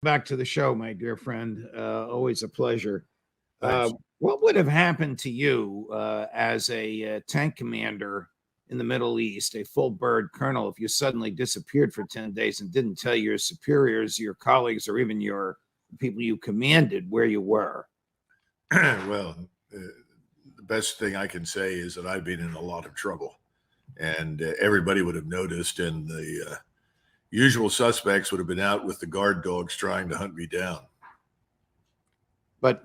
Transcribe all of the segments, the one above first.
Back to the show, my dear friend. Always a pleasure. Uh, Thanks. what would have happened to you as a tank commander in the Middle East, a full bird colonel, if you suddenly disappeared for 10 days and didn't tell your superiors, your colleagues, or even your people you commanded where you were? Well, the best thing I can say is that I've been in a lot of trouble, and everybody would have noticed, and the usual suspects would have been out with the guard dogs trying to hunt me down. But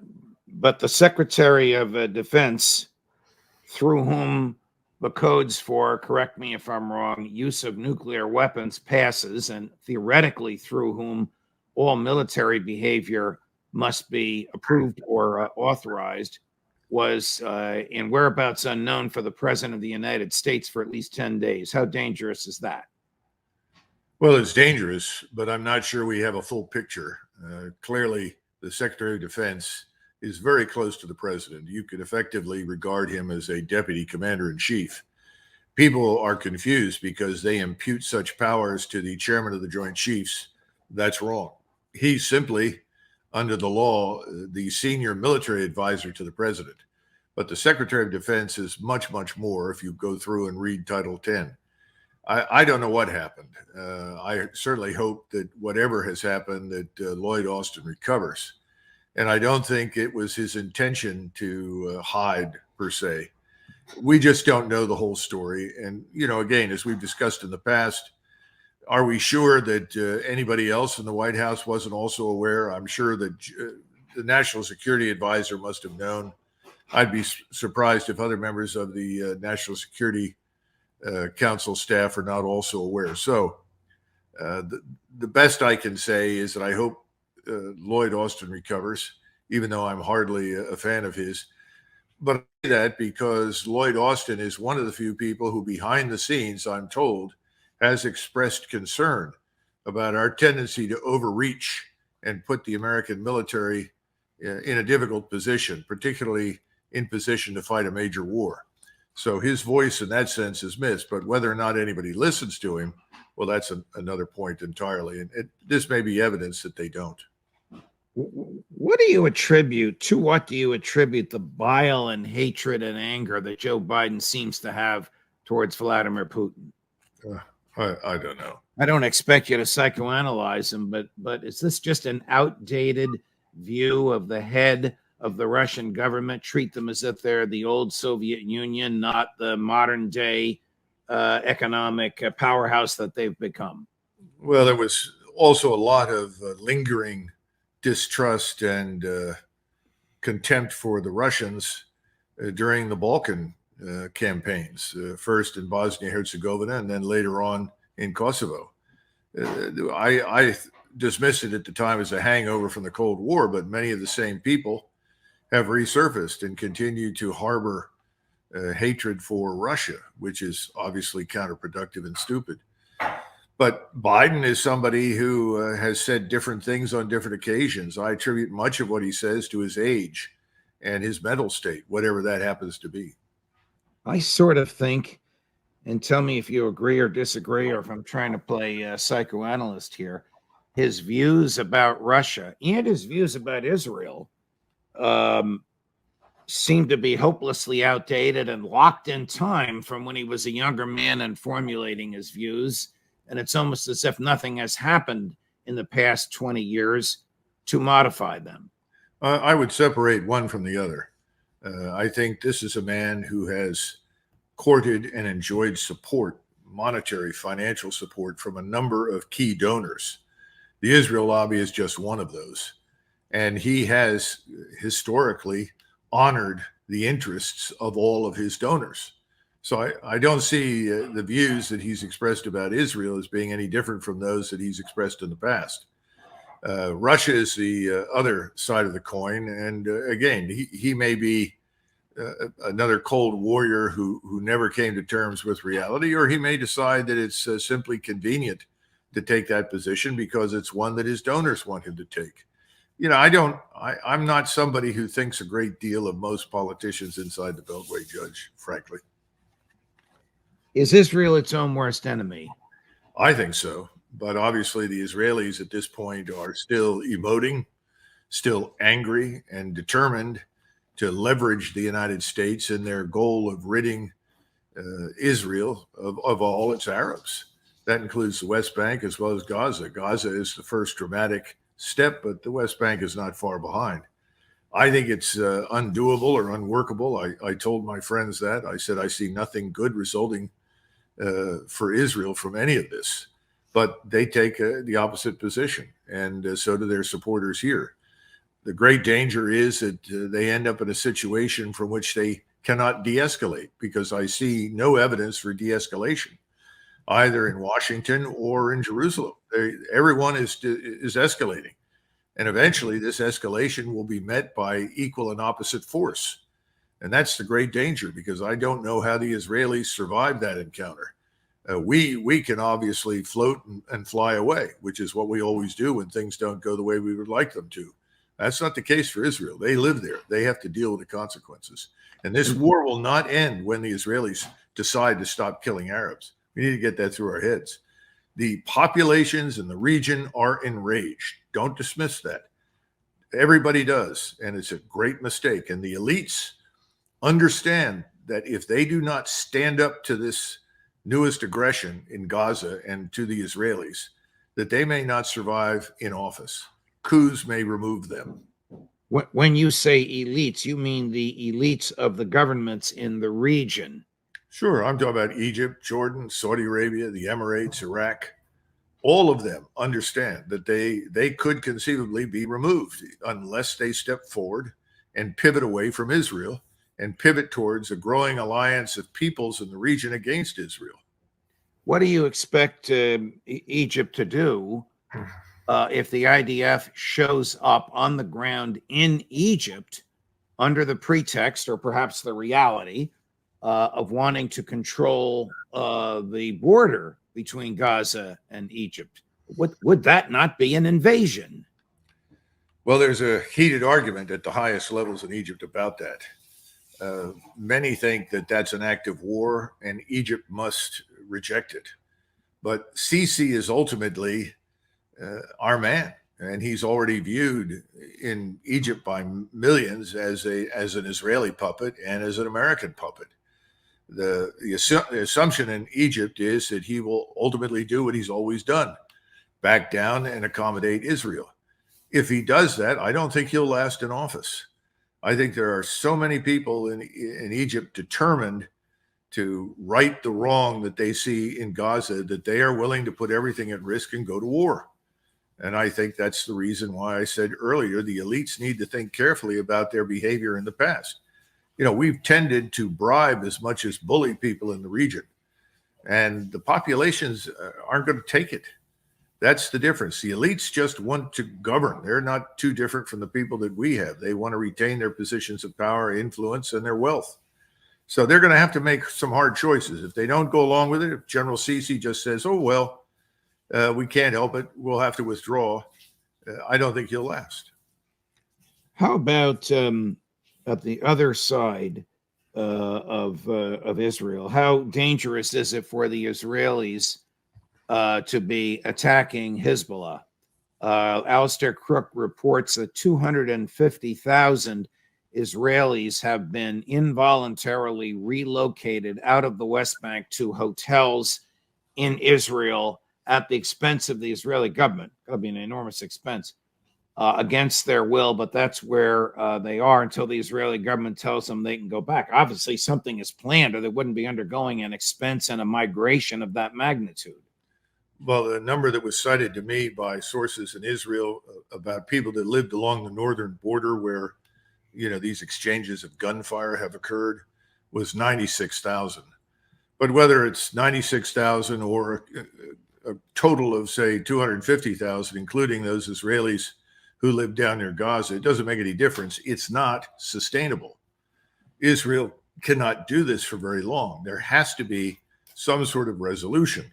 but the Secretary of Defense, through whom the codes for, correct me if I'm wrong, use of nuclear weapons passes, and theoretically through whom all military behavior must be approved or authorized, was in whereabouts unknown for the President of the United States for at least 10 days. How dangerous is that? Well, it's dangerous, but I'm not sure we have a full picture. Clearly, the Secretary of Defense is very close to the president. You could effectively regard him as a deputy commander in chief. People are confused because they impute such powers to the chairman of the Joint Chiefs. That's wrong. He's simply, under the law, the senior military advisor to the president. But the Secretary of Defense is much, much more if you go through and read Title 10. I don't know what happened. I certainly hope that whatever has happened, that Lloyd Austin recovers. And I don't think it was his intention to hide, per se. We just don't know the whole story. And, again, as we've discussed in the past, are we sure that anybody else in the White House wasn't also aware? I'm sure that the National Security Advisor must have known. I'd be surprised if other members of the National Security Council staff are not also aware. So the best I can say is that I hope Lloyd Austin recovers, even though I'm hardly a fan of his. But I say that because Lloyd Austin is one of the few people who, behind the scenes, I'm told, has expressed concern about our tendency to overreach and put the American military in a difficult position, particularly in position to fight a major war. So his voice in that sense is missed, but whether or not anybody listens to him, well, that's another point entirely. And this may be evidence that they don't. What do you attribute the bile and hatred and anger that Joe Biden seems to have towards Vladimir Putin? I don't know. I don't expect you to psychoanalyze him, but is this just an outdated view of the head of the Russian government? Treat them as if they're the old Soviet Union, not the modern day economic powerhouse that they've become. Well, there was also a lot of lingering distrust and contempt for the Russians during the Balkan campaigns, first in Bosnia-Herzegovina and then later on in Kosovo. I dismissed it at the time as a hangover from the Cold War, but many of the same people have resurfaced and continue to harbor hatred for Russia, which is obviously counterproductive and stupid. But Biden is somebody who has said different things on different occasions. I attribute much of what he says to his age and his mental state, whatever that happens to be. I sort of think, and tell me if you agree or disagree, or if I'm trying to play psychoanalyst here, his views about Russia and his views about Israel seem to be hopelessly outdated and locked in time from when he was a younger man and formulating his views. And it's almost as if nothing has happened in the past 20 years to modify them. I would separate one from the other. I think this is a man who has courted and enjoyed support, monetary, financial support from a number of key donors. The Israel lobby is just one of those. And he has historically honored the interests of all of his donors. So I don't see the views that he's expressed about Israel as being any different from those that he's expressed in the past. Russia is the other side of the coin. And again, he may be another cold warrior who never came to terms with reality, or he may decide that it's simply convenient to take that position because it's one that his donors want him to take. I'm not somebody who thinks a great deal of most politicians inside the Beltway, Judge, frankly. Is Israel its own worst enemy? I think so. But obviously, the Israelis at this point are still emoting, still angry, and determined to leverage the United States in their goal of ridding Israel of all its Arabs. That includes the West Bank as well as Gaza. Gaza is the first dramatic step, but the West Bank is not far behind. I think it's undoable or unworkable. I told my friends that. I said, I see nothing good resulting for Israel from any of this. But they take the opposite position, and so do their supporters here. The great danger is that they end up in a situation from which they cannot de-escalate, because I see no evidence for de-escalation, either in Washington or in Jerusalem. Everyone is escalating. And eventually this escalation will be met by equal and opposite force. And that's the great danger, because I don't know how the Israelis survived that encounter. We can obviously float and fly away, which is what we always do when things don't go the way we would like them to. That's not the case for Israel. They live there. They have to deal with the consequences. And this war will not end when the Israelis decide to stop killing Arabs. We need to get that through our heads. The populations in the region are enraged. Don't dismiss that. Everybody does, and it's a great mistake. And the elites understand that if they do not stand up to this newest aggression in Gaza and to the Israelis, that they may not survive in office. Coups may remove them. When you say elites, you mean the elites of the governments in the region. Sure, I'm talking about Egypt, Jordan, Saudi Arabia, the Emirates, Iraq. All of them understand that they could conceivably be removed unless they step forward and pivot away from Israel and pivot towards a growing alliance of peoples in the region against Israel. What do you expect Egypt to do if the IDF shows up on the ground in Egypt under the pretext, or perhaps the reality, of wanting to control the border between Gaza and Egypt? Would that not be an invasion? Well, there's a heated argument at the highest levels in Egypt about that. Many think that that's an act of war and Egypt must reject it. But Sisi is ultimately our man, and he's already viewed in Egypt by millions as an Israeli puppet and as an American puppet. The assumption in Egypt is that he will ultimately do what he's always done, back down and accommodate Israel. If he does that, I don't think he'll last in office. I think there are so many people in Egypt determined to right the wrong that they see in Gaza that they are willing to put everything at risk and go to war. And I think that's the reason why I said earlier, the elites need to think carefully about their behavior in the past. You know, we've tended to bribe as much as bully people in the region, and the populations aren't going to take it. That's the difference. The elites just want to govern. They're not too different from the people that we have. They want to retain their positions of power, influence, and their wealth. So they're going to have to make some hard choices. If they don't go along with it, if General Sisi just says, oh, well, we can't help it, we'll have to withdraw, I don't think he'll last. How about at the other side of Israel? How dangerous is it for the Israelis to be attacking Hezbollah? Alistair Crook reports that 250,000 Israelis have been involuntarily relocated out of the West Bank to hotels in Israel at the expense of the Israeli government. That'll be an enormous expense against their will, but that's where they are until the Israeli government tells them they can go back. Obviously, something is planned, or they wouldn't be undergoing an expense and a migration of that magnitude. Well, the number that was cited to me by sources in Israel about people that lived along the northern border where, you know, these exchanges of gunfire have occurred was 96,000. But whether it's 96,000 or a total of, say, 250,000, including those Israelis who live down near Gaza, it doesn't make any difference. It's not sustainable. Israel cannot do this for very long. There has to be some sort of resolution.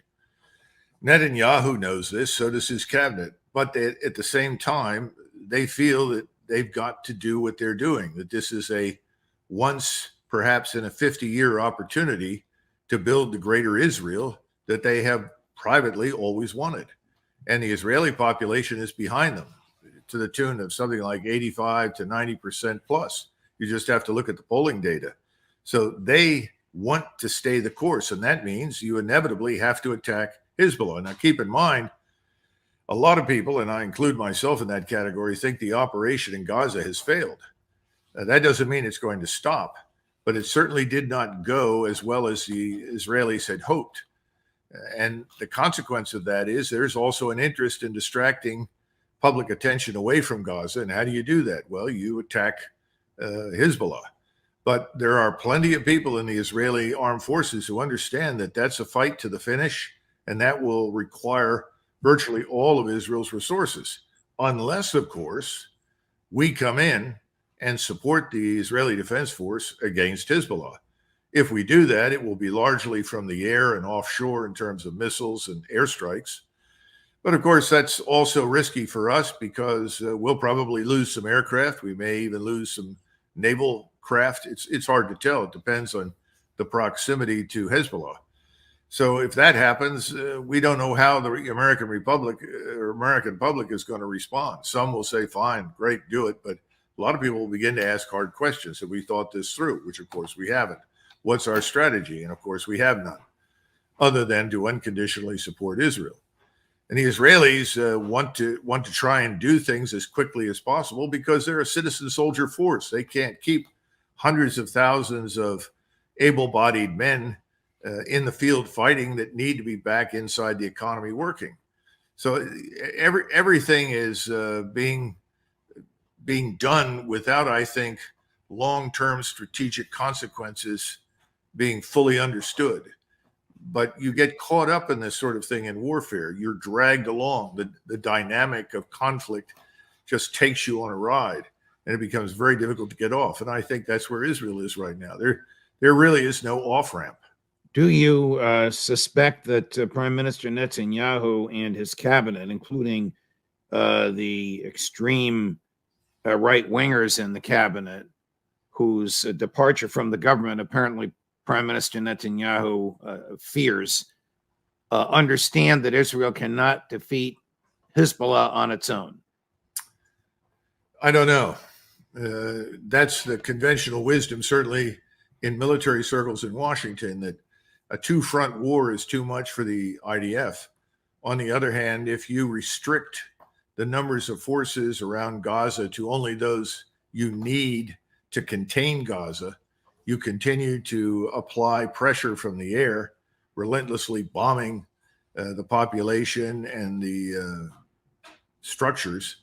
Netanyahu knows this, so does his cabinet. But at the same time, they feel that they've got to do what they're doing, that this is a once, perhaps in a 50-year opportunity to build the greater Israel that they have privately always wanted. and the Israeli population is behind them to the tune of something like 85 to 90% plus. You just have to look at the polling data. So they want to stay the course, and that means you inevitably have to attack Hezbollah. Now, keep in mind, a lot of people, and I include myself in that category, think the operation in Gaza has failed. That doesn't mean it's going to stop, but it certainly did not go as well as the Israelis had hoped. And the consequence of that is there's also an interest in distracting public attention away from Gaza. And how do you do that? Well, you attack Hezbollah. But there are plenty of people in the Israeli armed forces who understand that that's a fight to the finish, and that will require virtually all of Israel's resources, unless, of course, we come in and support the Israeli Defense Force against Hezbollah. If we do that, it will be largely from the air and offshore in terms of missiles and airstrikes. But of course, that's also risky for us because we'll probably lose some aircraft. We may even lose some naval craft. It's hard to tell. It depends on the proximity to Hezbollah. So if that happens, we don't know how the American public is going to respond. Some will say, fine, great, do it. But a lot of people will begin to ask hard questions. Have we thought this through? Which, of course, we haven't. What's our strategy? And, of course, we have none, other than to unconditionally support Israel. And the Israelis want to try and do things as quickly as possible because they're a citizen soldier force. They can't keep hundreds of thousands of able-bodied men in the field fighting that need to be back inside the economy working. So everything is being done without, I think, long-term strategic consequences being fully understood. But you get caught up in this sort of thing in warfare. You're dragged along. The dynamic of conflict just takes you on a ride, and it becomes very difficult to get off. And I think that's where Israel is right now. There really is no off-ramp. Do you suspect that Prime Minister Netanyahu and his cabinet, including the extreme right-wingers in the cabinet, whose departure from the government apparently Prime Minister Netanyahu fears, understand that Israel cannot defeat Hezbollah on its own? I don't know. That's the conventional wisdom, certainly in military circles in Washington, that a two-front war is too much for the IDF. On the other hand, if you restrict the numbers of forces around Gaza to only those you need to contain Gaza, you continue to apply pressure from the air, relentlessly bombing the population and the structures,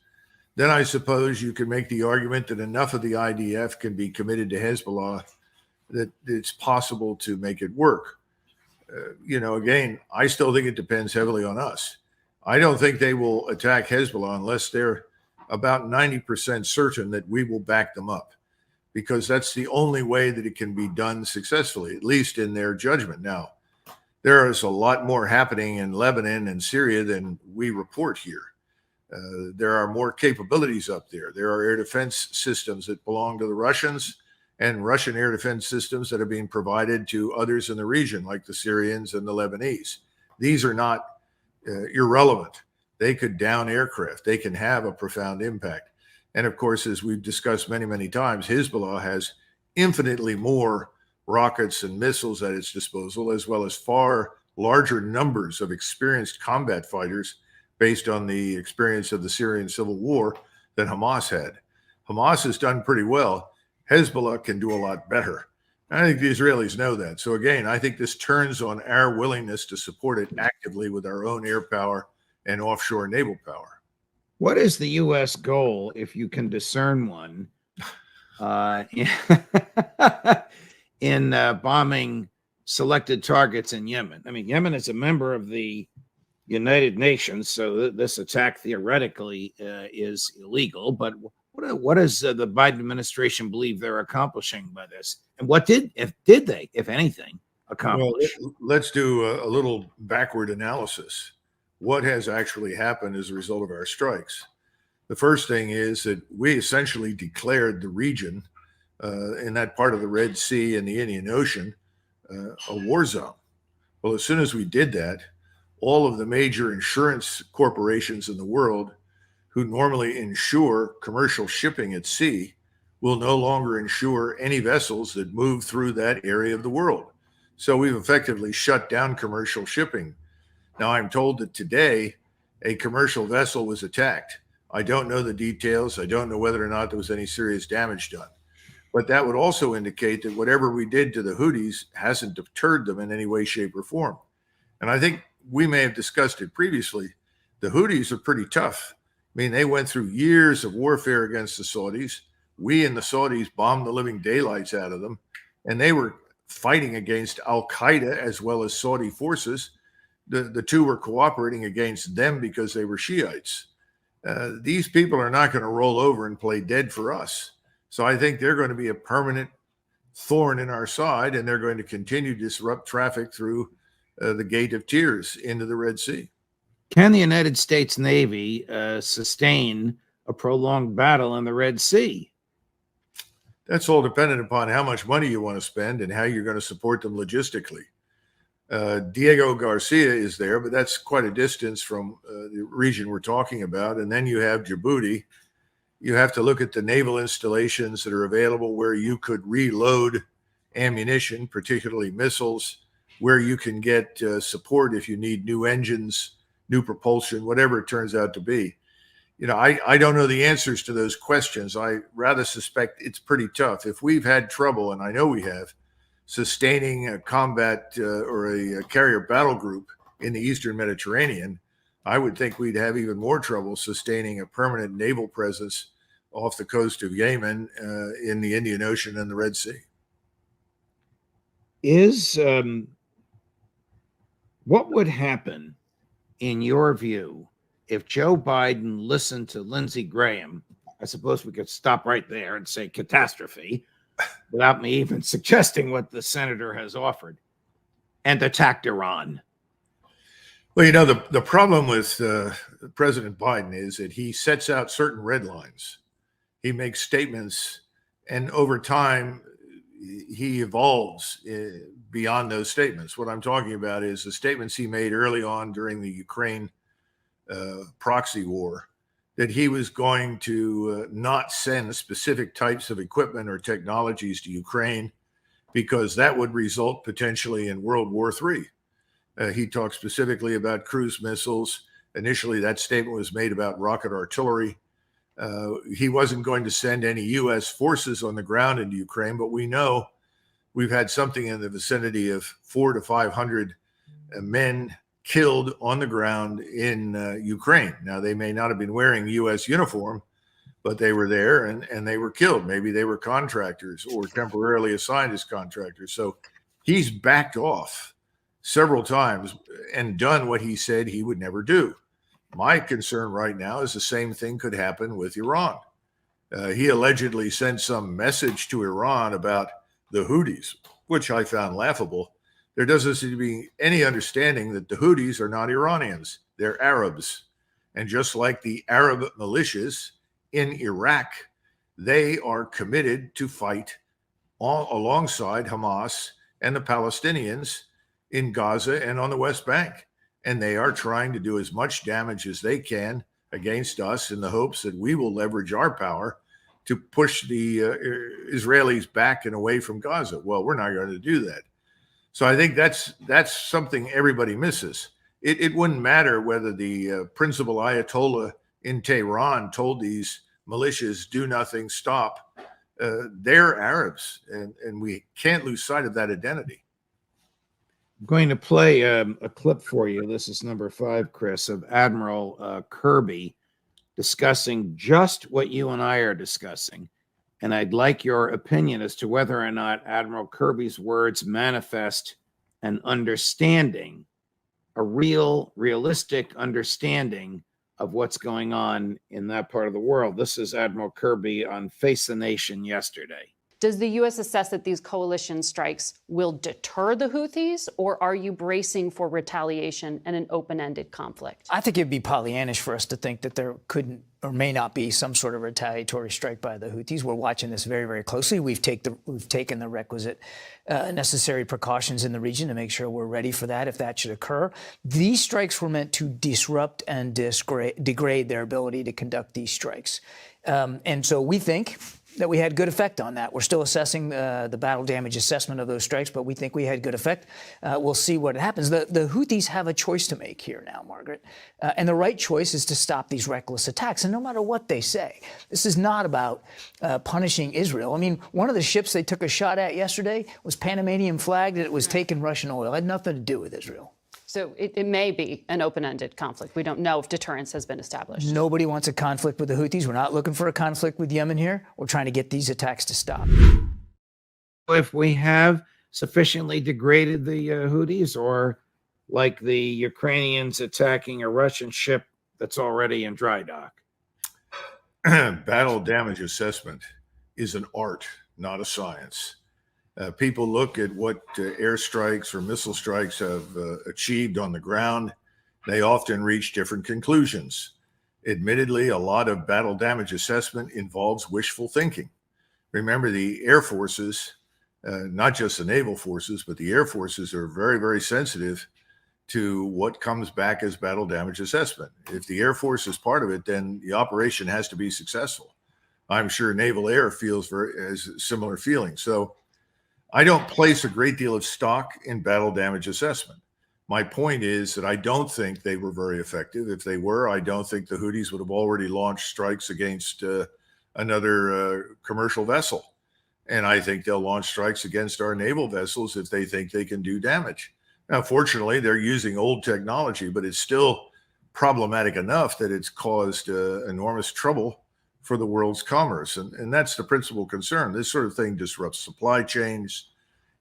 then I suppose you can make the argument that enough of the IDF can be committed to Hezbollah that it's possible to make it work. Again, I still think it depends heavily on us. I don't think they will attack Hezbollah unless they're about 90% certain that we will back them up, because that's the only way that it can be done successfully, at least in their judgment. Now, there is a lot more happening in Lebanon and Syria than we report here. There are more capabilities up there. There are air defense systems that belong to the Russians and Russian air defense systems that are being provided to others in the region, like the Syrians and the Lebanese. These are not irrelevant. They could down aircraft. They can have a profound impact. And of course, as we've discussed many, many times, Hezbollah has infinitely more rockets and missiles at its disposal, as well as far larger numbers of experienced combat fighters based on the experience of the Syrian civil war than Hamas had. Hamas has done pretty well. Hezbollah can do a lot better. I think the Israelis know that. So again, I think this turns on our willingness to support it actively with our own air power and offshore naval power. What is the U.S. goal, if you can discern one, in bombing selected targets in Yemen? I mean, Yemen is a member of the United Nations, so this attack theoretically is illegal. But what does the Biden administration believe they're accomplishing by this? And what did they, if anything, accomplish? Well, let's do a little backward analysis. What has actually happened as a result of our strikes? The first thing is that we essentially declared the region in that part of the Red Sea and the Indian Ocean a war zone. Well, as soon as we did that, all of the major insurance corporations in the world who normally insure commercial shipping at sea will no longer insure any vessels that move through that area of the world. So we've effectively shut down commercial shipping. Now, I'm told that today a commercial vessel was attacked. I don't know the details. I don't know whether or not there was any serious damage done. But that would also indicate that whatever we did to the Houthis hasn't deterred them in any way, shape, or form. And I think we may have discussed it previously. The Houthis are pretty tough. I mean, they went through years of warfare against the Saudis. We and the Saudis bombed the living daylights out of them, and they were fighting against Al-Qaeda as well as Saudi forces. The two were cooperating against them because they were Shiites. These people are not going to roll over and play dead for us. So I think they're going to be a permanent thorn in our side, and they're going to continue to disrupt traffic through the Gate of Tears into the Red Sea. Can the United States Navy sustain a prolonged battle in the Red Sea? That's all dependent upon how much money you want to spend and how you're going to support them logistically. Diego Garcia is there, but that's quite a distance from the region we're talking about. And then you have Djibouti. You have to look at the naval installations that are available where you could reload ammunition, particularly missiles, where you can get support if you need new engines, new propulsion, whatever it turns out to be. You know, I don't know the answers to those questions. I rather suspect it's pretty tough. If we've had trouble, and I know we have, sustaining a combat or a carrier battle group in the Eastern Mediterranean, I would think we'd have even more trouble sustaining a permanent naval presence off the coast of Yemen in the Indian Ocean and the Red Sea. What would happen, in your view, if Joe Biden listened to Lindsey Graham? I suppose we could stop right there and say catastrophe without me even suggesting what the senator has offered, and attacked Iran. Well, you know, the problem with President Biden is that he sets out certain red lines. He makes statements, and over time, he evolves beyond those statements. What I'm talking about is the statements he made early on during the Ukraine proxy war, that he was going to not send specific types of equipment or technologies to Ukraine because that would result potentially in World War III. He talked specifically about cruise missiles. Initially, that statement was made about rocket artillery. He wasn't going to send any U.S. forces on the ground into Ukraine, but we know we've had something in the vicinity of 400 to 500 men killed on the ground in Ukraine. Now, they may not have been wearing U.S. uniform, but they were there and they were killed. Maybe they were contractors or temporarily assigned as contractors. So he's backed off several times and done what he said he would never do. My concern right now is the same thing could happen with Iran. He allegedly sent some message to Iran about the Houthis, which I found laughable. There doesn't seem to be any understanding that the Houthis are not Iranians. They're Arabs. And just like the Arab militias in Iraq, they are committed to fight alongside Hamas and the Palestinians in Gaza and on the West Bank. And they are trying to do as much damage as they can against us in the hopes that we will leverage our power to push the Israelis back and away from Gaza. Well, we're not going to do that. So I think that's something everybody misses. It wouldn't matter whether the principal Ayatollah in Tehran told these militias, do nothing, stop. They're Arabs, and we can't lose sight of that identity. I'm going to play a clip for you. This is number 5, Chris, of Admiral Kirby discussing just what you and I are discussing. And I'd like your opinion as to whether or not Admiral Kirby's words manifest an understanding, a realistic understanding of what's going on in that part of the world. This is Admiral Kirby on Face the Nation yesterday. Does the U.S. assess that these coalition strikes will deter the Houthis, or are you bracing for retaliation and an open-ended conflict? I think it'd be Pollyannish for us to think that there couldn't or may not be some sort of retaliatory strike by the Houthis. We're watching this very, very closely. We've taken the requisite necessary precautions in the region to make sure we're ready for that if that should occur. These strikes were meant to disrupt and degrade their ability to conduct these strikes. And so we think that we had good effect on that. We're still assessing the battle damage assessment of those strikes, but we think we had good effect. We'll see what happens. The Houthis have a choice to make here now, Margaret. And the right choice is to stop these reckless attacks. And no matter what they say, this is not about punishing Israel. I mean, one of the ships they took a shot at yesterday was Panamanian flagged, and it was taking Russian oil. It had nothing to do with Israel. So it may be an open-ended conflict. We don't know if deterrence has been established. Nobody wants a conflict with the Houthis. We're not looking for a conflict with Yemen here. We're trying to get these attacks to stop. If we have sufficiently degraded the Houthis, or like the Ukrainians attacking a Russian ship that's already in dry dock? Battle damage assessment is an art, not a science. People look at what airstrikes or missile strikes have achieved on the ground. They often reach different conclusions. Admittedly, a lot of battle damage assessment involves wishful thinking. Remember, the air forces, not just the naval forces, but the air forces are very, very sensitive to what comes back as battle damage assessment. If the Air Force is part of it, then the operation has to be successful. I'm sure Naval Air has similar feelings. So I don't place a great deal of stock in battle damage assessment. My point is that I don't think they were very effective. If they were, I don't think the Houthis would have already launched strikes against another commercial vessel. And I think they'll launch strikes against our naval vessels if they think they can do damage. Now, fortunately, they're using old technology, but it's still problematic enough that it's caused enormous trouble for the world's commerce. And that's the principal concern. This sort of thing disrupts supply chains.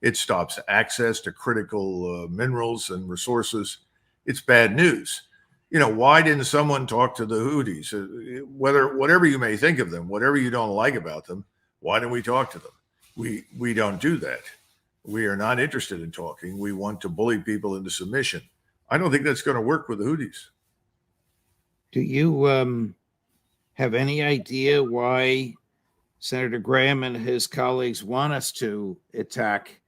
It stops access to critical minerals and resources. It's bad news. You know, why didn't someone talk to the Houthis? Whatever you may think of them, whatever you don't like about them, why don't we talk to them? We don't do that. We are not interested in talking. We want to bully people into submission. I don't think that's going to work with the Houthis. Do you have any idea why Senator Graham and his colleagues want us to attack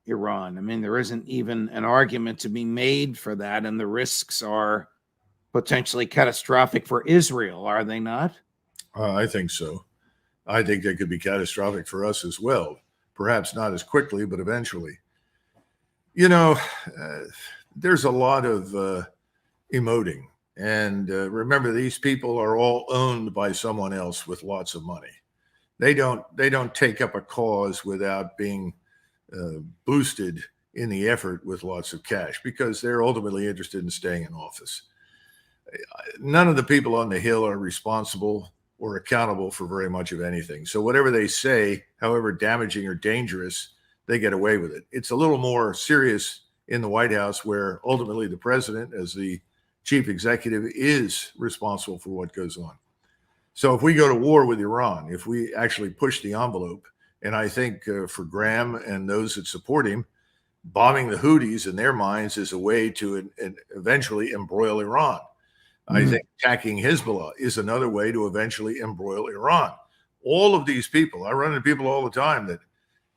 Iran? I mean, there isn't even an argument to be made for that, and the risks are potentially catastrophic for Israel, are they not? I think so. I think they could be catastrophic for us as well. Perhaps not as quickly, but eventually. You know, there's a lot of emoting. And remember, these people are all owned by someone else with lots of money. They don't take up a cause without being boosted in the effort with lots of cash, because they're ultimately interested in staying in office. None of the people on the Hill are responsible or accountable for very much of anything. So whatever they say, however damaging or dangerous, they get away with it. It's a little more serious in the White House, where ultimately the president, as the chief executive, is responsible for what goes on. So if we go to war with Iran, if we actually push the envelope, and I think for Graham and those that support him, bombing the Houthis in their minds is a way to eventually embroil Iran. I think attacking Hezbollah is another way to eventually embroil Iran. All of these people, I run into people all the time that,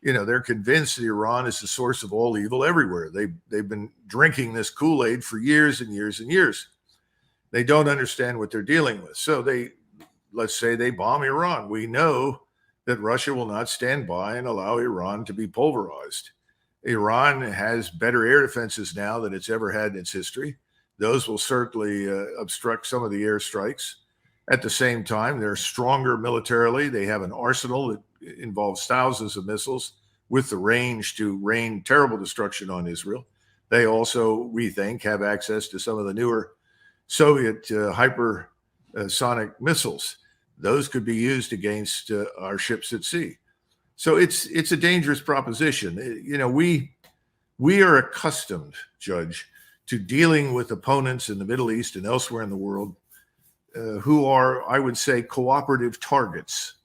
you know, they're convinced that Iran is the source of all evil everywhere. They've been drinking this Kool-Aid for years and years and years. They don't understand what they're dealing with. So let's say they bomb Iran. We know that Russia will not stand by and allow Iran to be pulverized. Iran has better air defenses now than it's ever had in its history. Those will certainly obstruct some of the airstrikes. At the same time, they're stronger militarily. They have an arsenal that involves thousands of missiles with the range to rain terrible destruction on Israel. They also, we think, have access to some of the newer Soviet hypersonic missiles. Those could be used against our ships at sea. So it's a dangerous proposition. You know, we are accustomed, Judge, to dealing with opponents in the Middle East and elsewhere in the world who are, I would say, cooperative targets.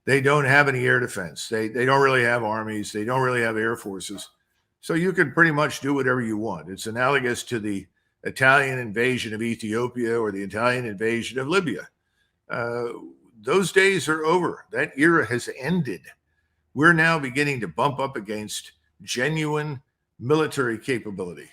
They don't have any air defense. They don't really have armies. They don't really have air forces. So you can pretty much do whatever you want. It's analogous to the Italian invasion of Ethiopia or the Italian invasion of Libya. Uh, those days are over. That era has ended. We're now beginning to bump up against genuine military capability.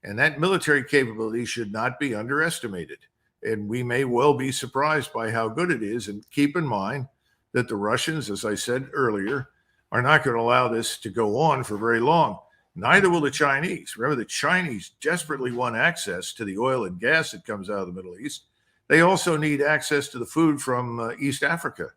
And that military capability should not be underestimated. And we may well be surprised by how good it is. And keep in mind that the Russians, as I said earlier, are not going to allow this to go on for very long. Neither will the Chinese. Remember, the Chinese desperately want access to the oil and gas that comes out of the Middle East. They also need access to the food from East Africa.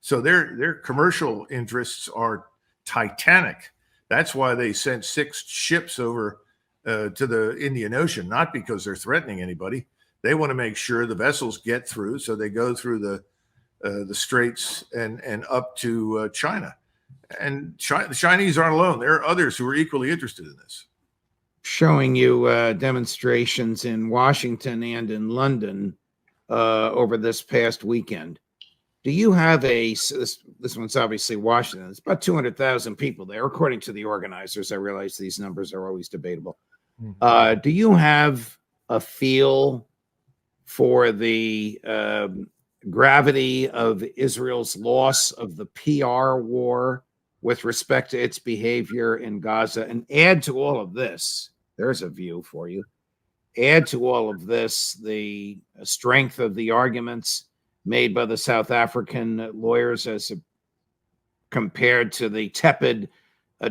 So their commercial interests are titanic. That's why they sent 6 ships over to the Indian Ocean, not because they're threatening anybody. They want to make sure the vessels get through, so they go through the straits and up to China. And the Chinese aren't alone. There are others who are equally interested in this. Showing you demonstrations in Washington and in London over this past weekend. Do you have this one's obviously Washington. It's about 200,000 people there, according to the organizers. I realize these numbers are always debatable. Do you have a feel for the gravity of Israel's loss of the PR war with respect to its behavior in Gaza? And add to all of this, there's a view for you. Add to all of this the strength of the arguments made by the South African lawyers as compared to the tepid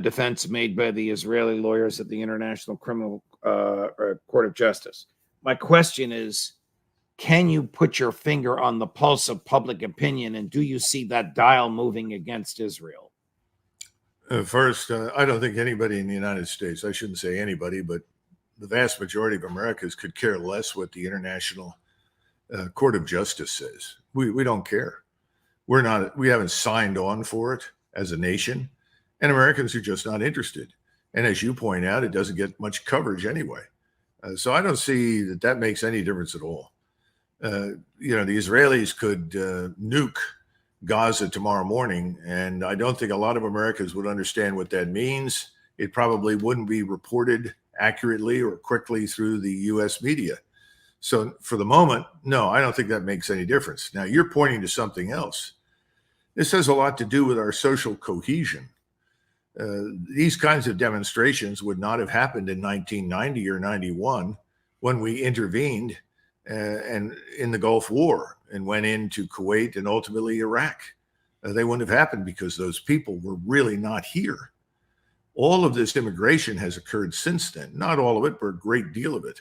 defense made by the Israeli lawyers at the International Criminal Court of Justice. My question is, can you put your finger on the pulse of public opinion, and do you see that dial moving against Israel? First, I don't think anybody in the United States, I shouldn't say anybody, but the vast majority of Americans could care less what the International Court of Justice says. We don't care. We haven't signed on for it as a nation, and Americans are just not interested. And as you point out, it doesn't get much coverage anyway. So I don't see that makes any difference at all. The Israelis could nuke Gaza tomorrow morning, and I don't think a lot of Americans would understand what that means. It probably wouldn't be reported accurately or quickly through the U.S. media. So for the moment, no, I don't think that makes any difference. Now, you're pointing to something else. This has a lot to do with our social cohesion. These kinds of demonstrations would not have happened in 1990 or 91 when we intervened and in the Gulf War and went into Kuwait and ultimately Iraq. They wouldn't have happened because those people were really not here. All of this immigration has occurred since then. Not all of it, but a great deal of it.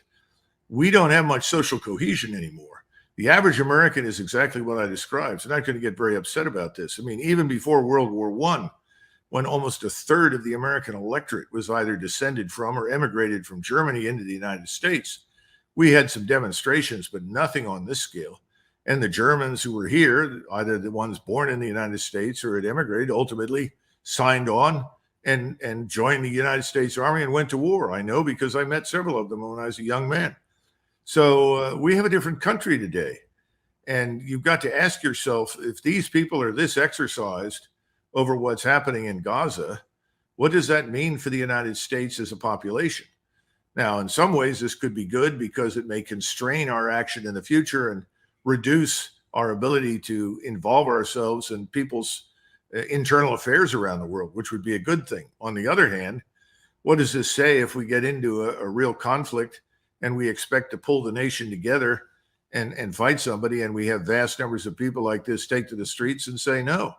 We don't have much social cohesion anymore. The average American is exactly what I described. So I'm not going to get very upset about this. I mean, even before World War I, when almost a third of the American electorate was either descended from or emigrated from Germany into the United States, we had some demonstrations, but nothing on this scale. And the Germans who were here, either the ones born in the United States or had emigrated, ultimately signed on and joined the United States Army and went to war. I know because I met several of them when I was a young man. So we have a different country today. And you've got to ask yourself, if these people are this exercised over what's happening in Gaza, what does that mean for the United States as a population? Now, in some ways, this could be good because it may constrain our action in the future and reduce our ability to involve ourselves in people's internal affairs around the world, which would be a good thing. On the other hand, what does this say if we get into a real conflict and we expect to pull the nation together and fight somebody, and we have vast numbers of people like this take to the streets and say no?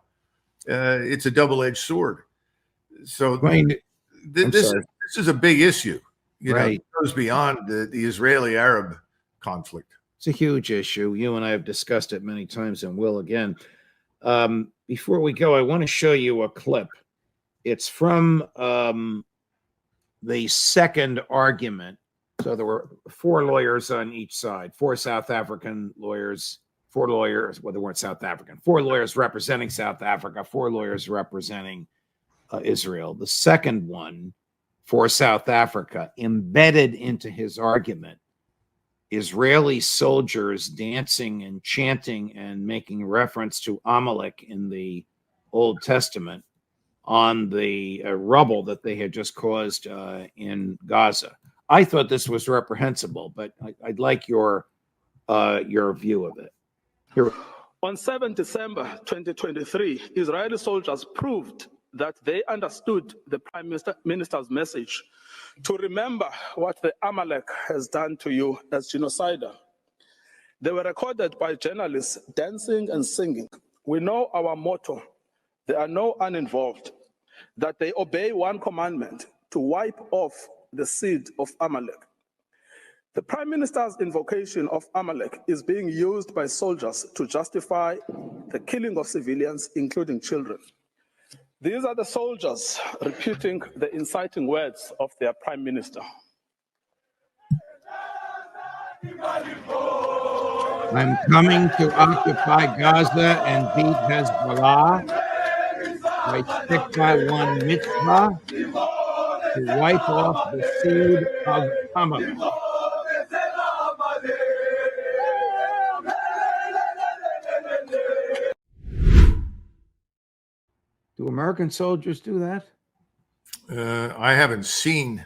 It's a double-edged sword. So this is a big issue. It goes beyond the Israeli-Arab conflict. It's a huge issue. You and I have discussed it many times and will again. Before we go, I want to show you a clip. It's from the second argument. So there were 4 lawyers on each side, 4 South African lawyers, 4 lawyers, well, they weren't South African, 4 lawyers representing South Africa, 4 lawyers representing Israel. The second one for South Africa, embedded into his argument, Israeli soldiers dancing and chanting and making reference to Amalek in the Old Testament on the rubble that they had just caused in Gaza. I thought this was reprehensible, but I'd like your view of it. Here. On 7 December 2023, Israeli soldiers proved that they understood the Prime Minister's message to remember what the Amalek has done to you as genocidal. They were recorded by journalists dancing and singing. We know our motto, there are no uninvolved, that they obey one commandment, to wipe off the seed of Amalek. The Prime Minister's invocation of Amalek is being used by soldiers to justify the killing of civilians, including children. These are the soldiers repeating the inciting words of their Prime Minister. I'm coming to occupy Gaza and beat Hezbollah. I stick by one mitzvah to wipe off the seed of Amalek. Do American soldiers do that? I haven't seen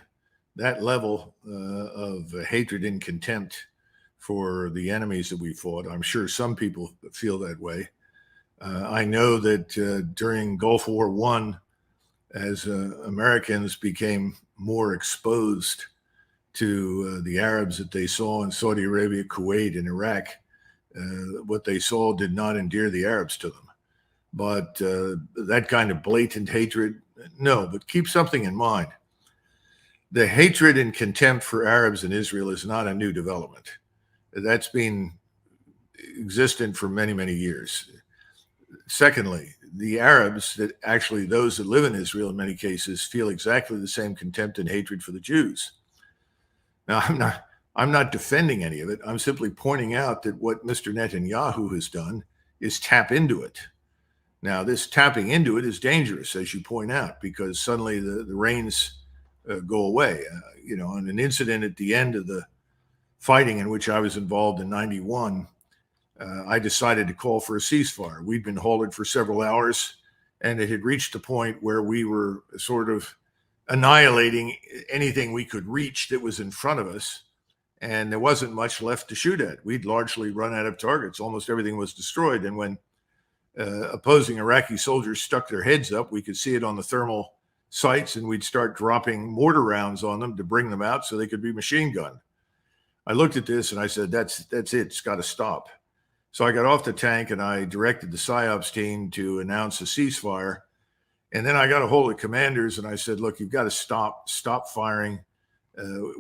that level of hatred and contempt for the enemies that we fought. I'm sure some people feel that way. I know that during Gulf War I, as Americans became more exposed to the Arabs that they saw in Saudi Arabia, Kuwait, and Iraq, what they saw did not endear the Arabs to them. But that kind of blatant hatred, no. But keep something in mind. The hatred and contempt for Arabs in Israel is not a new development. That's been existent for many, many years. Secondly, the Arabs, that actually those that live in Israel in many cases, feel exactly the same contempt and hatred for the Jews. Now, I'm not defending any of it. I'm simply pointing out that what Mr. Netanyahu has done is tap into it. Now, this tapping into it is dangerous, as you point out, because suddenly the rains go away. On an incident at the end of the fighting in which I was involved in 91, I decided to call for a ceasefire. We'd been halted for several hours, and it had reached a point where we were sort of annihilating anything we could reach that was in front of us, and there wasn't much left to shoot at. We'd largely run out of targets. Almost everything was destroyed, and when opposing Iraqi soldiers stuck their heads up, we could see it on the thermal sights, and we'd start dropping mortar rounds on them to bring them out so they could be machine gunned. I looked at this and I said, that's it. It's got to stop. So I got off the tank and I directed the PSYOPs team to announce a ceasefire. And then I got a hold of commanders and I said, look, you've got to stop firing.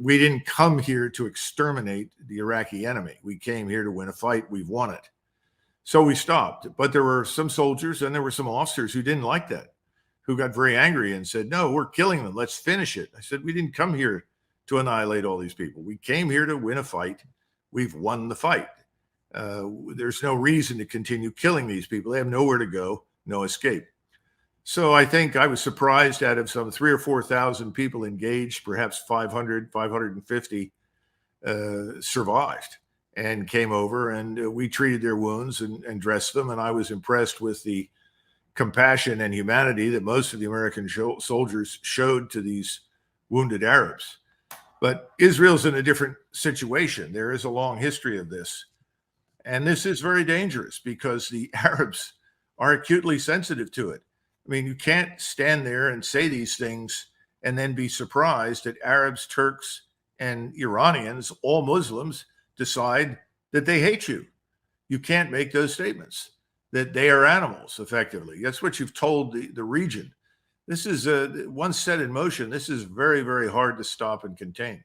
We didn't come here to exterminate the Iraqi enemy. We came here to win a fight. We've won it. So we stopped. But there were some soldiers and there were some officers who didn't like that, who got very angry and said, no, we're killing them. Let's finish it. I said, we didn't come here to annihilate all these people. We came here to win a fight. We've won the fight. There's no reason to continue killing these people. They have nowhere to go, no escape. So I think I was surprised, out of some 3,000 or 4,000 people engaged, perhaps 500, 550 survived and came over, and we treated their wounds and dressed them. And I was impressed with the compassion and humanity that most of the American soldiers showed to these wounded Arabs. But Israel's in a different situation. There is a long history of this. And this is very dangerous because the Arabs are acutely sensitive to it. I mean, you can't stand there and say these things and then be surprised that Arabs, Turks, and Iranians, all Muslims, decide that they hate you. You can't make those statements, that they are animals, effectively. That's what you've told the region. This is once set in motion. This is very, very hard to stop and contain.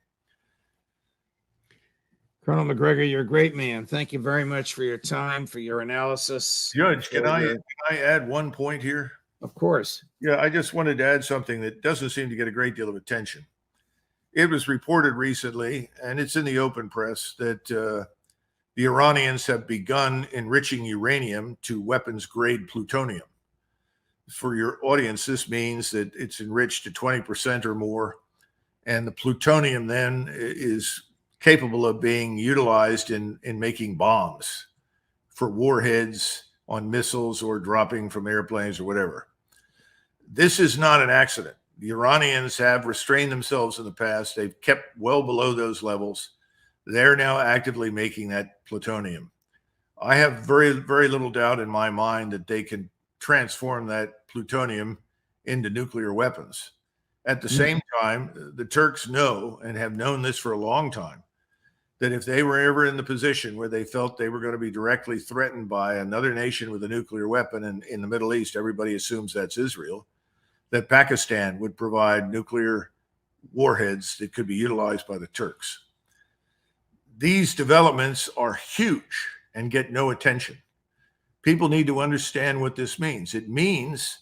Colonel Macgregor, you're a great man. Thank you very much for your time, for your analysis. Judge, can I add one point here? Of course. Yeah, I just wanted to add something that doesn't seem to get a great deal of attention. It was reported recently, and it's in the open press, that the Iranians have begun enriching uranium to weapons-grade plutonium. For your audience, this means that it's enriched to 20% or more, and the plutonium then is capable of being utilized in making bombs for warheads on missiles or dropping from airplanes or whatever. This is not an accident. The Iranians have restrained themselves in the past. They've kept well below those levels. They're now actively making that plutonium. I have very, very little doubt in my mind that they can transform that plutonium into nuclear weapons. At the same time, the Turks know, and have known this for a long time, that if they were ever in the position where they felt they were going to be directly threatened by another nation with a nuclear weapon, and in the Middle East, everybody assumes that's Israel, that Pakistan would provide nuclear warheads that could be utilized by the Turks. These developments are huge and get no attention. People need to understand what this means. It means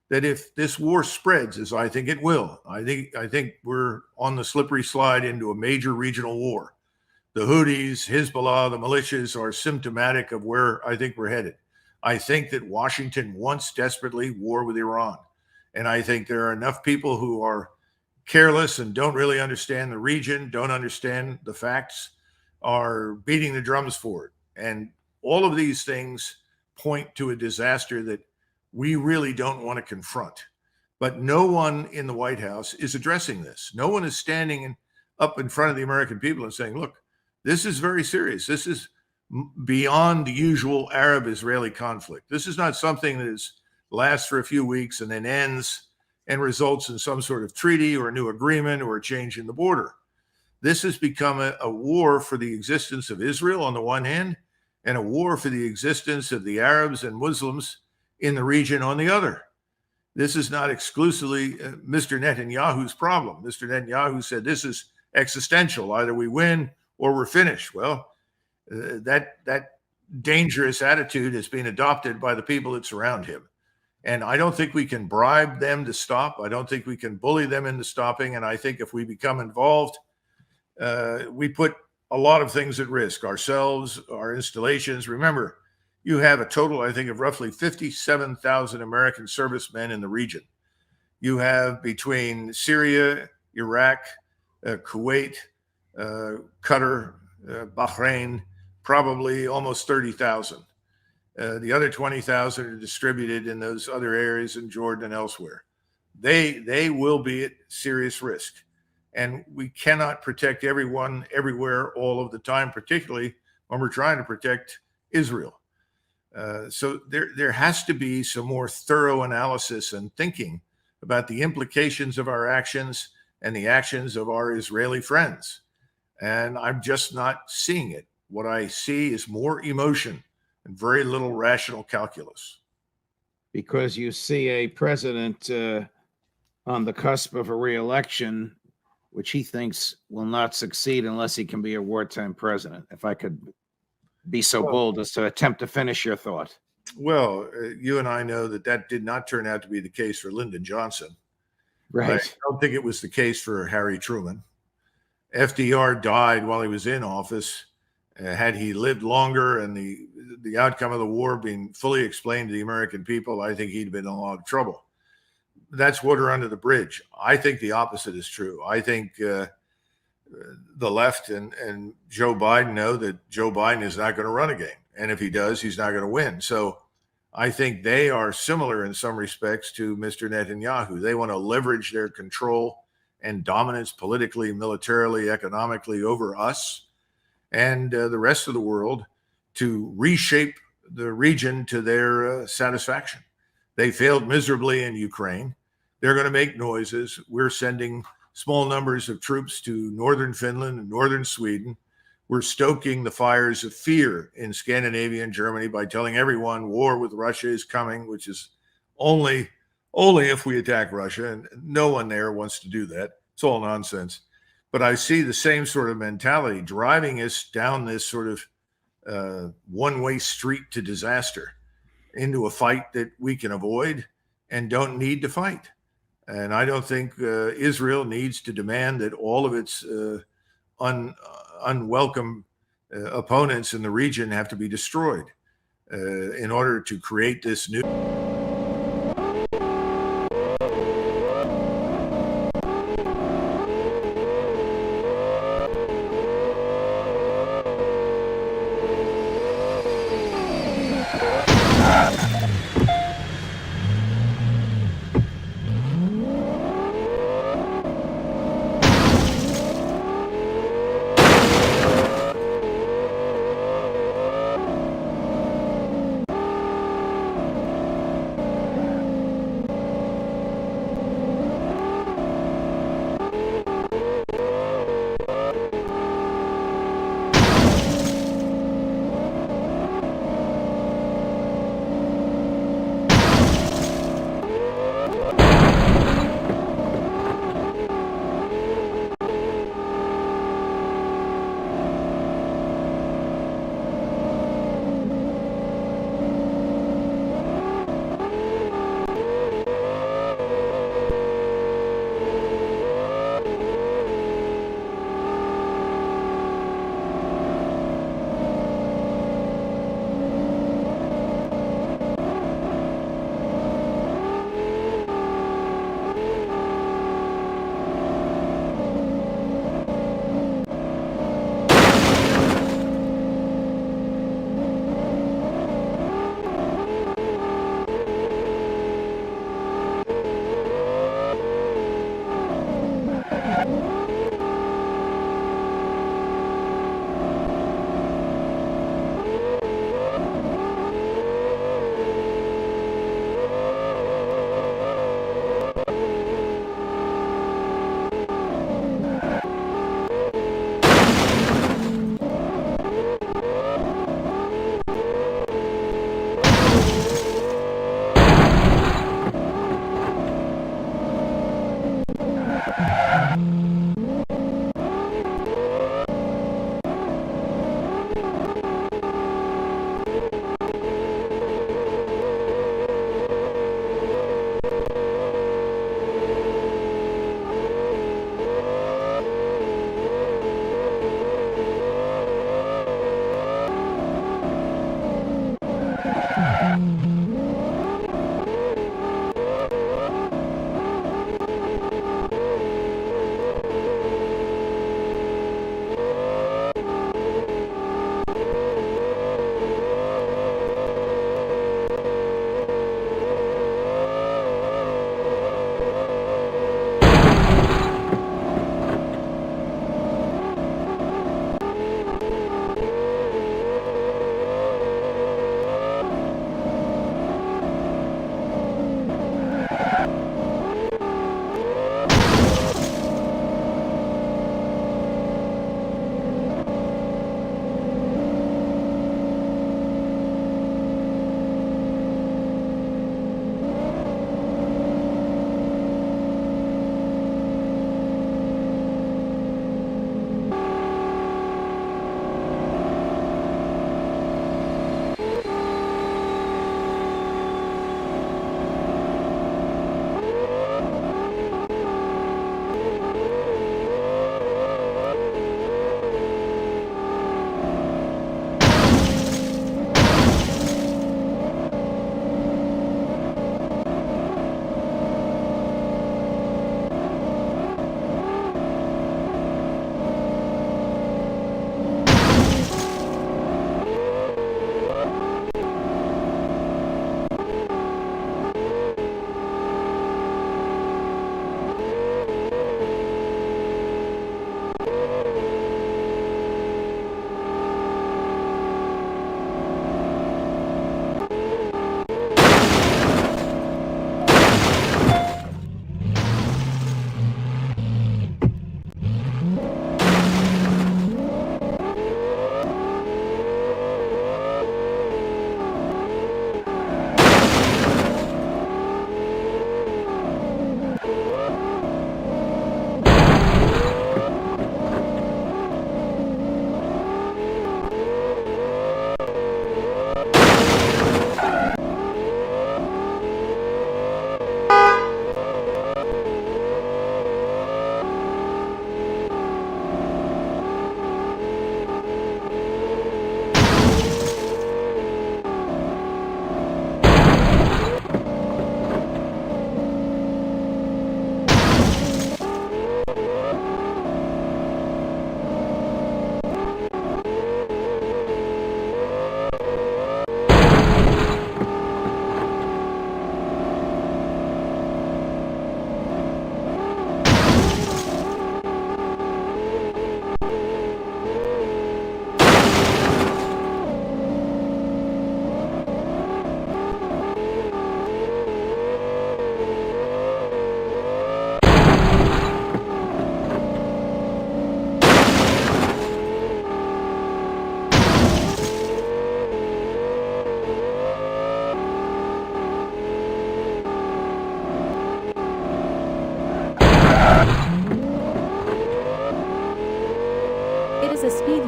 that if this war spreads, as I think it will, I think we're on the slippery slide into a major regional war. The Houthis, Hezbollah, the militias are symptomatic of where I think we're headed. I think that Washington wants desperately war with Iran. And I think there are enough people who are careless and don't really understand the region, don't understand the facts, are beating the drums for it. And all of these things point to a disaster that we really don't want to confront. But no one in the White House is addressing this. No one is standing up in front of the American people and saying, look, this is very serious. This is beyond the usual Arab-Israeli conflict. This is not something that lasts for a few weeks and then ends and results in some sort of treaty or a new agreement or a change in the border. This has become a war for the existence of Israel on the one hand, and a war for the existence of the Arabs and Muslims in the region on the other. This is not exclusively Mr. Netanyahu's problem. Mr. Netanyahu said this is existential. Either we win or we're finished. Well, that dangerous attitude has been adopted by the people that surround him. And I don't think we can bribe them to stop. I don't think we can bully them into stopping. And I think if we become involved, we put a lot of things at risk, ourselves, our installations. Remember, you have a total, I think, of roughly 57,000 American servicemen in the region. You have between Syria, Iraq, Kuwait, Qatar, Bahrain, probably almost 30,000. The other 20,000 are distributed in those other areas in Jordan and elsewhere. They will be at serious risk. And we cannot protect everyone everywhere all of the time, particularly when we're trying to protect Israel. So there has to be some more thorough analysis and thinking about the implications of our actions and the actions of our Israeli friends. And I'm just not seeing it. What I see is more emotion and very little rational calculus. Because you see a president on the cusp of a re-election, which he thinks will not succeed unless he can be a wartime president. If I could be so bold as to attempt to finish your thought. Well, you and I know that did not turn out to be the case for Lyndon Johnson. Right. I don't think it was the case for Harry Truman. FDR died while he was in office. Had he lived longer and the outcome of the war being fully explained to the American people, I think he'd been in a lot of trouble. That's water under the bridge. I think the opposite is true. I think the left and Joe Biden know that Joe Biden is not going to run again. And if he does, he's not going to win. So I think they are similar in some respects to Mr. Netanyahu. They want to leverage their control and dominance politically, militarily, economically over us and the rest of the world to reshape the region to their satisfaction. They failed miserably in Ukraine. They're going to make noises. We're sending small numbers of troops to northern Finland and northern Sweden. We're stoking the fires of fear in Scandinavia and Germany by telling everyone war with Russia is coming, which is only if we attack Russia. And no one there wants to do that. It's all nonsense. But I see the same sort of mentality driving us down this sort of one-way street to disaster into a fight that we can avoid and don't need to fight. And I don't think Israel needs to demand that all of its unwelcome opponents in the region have to be destroyed in order to create this new.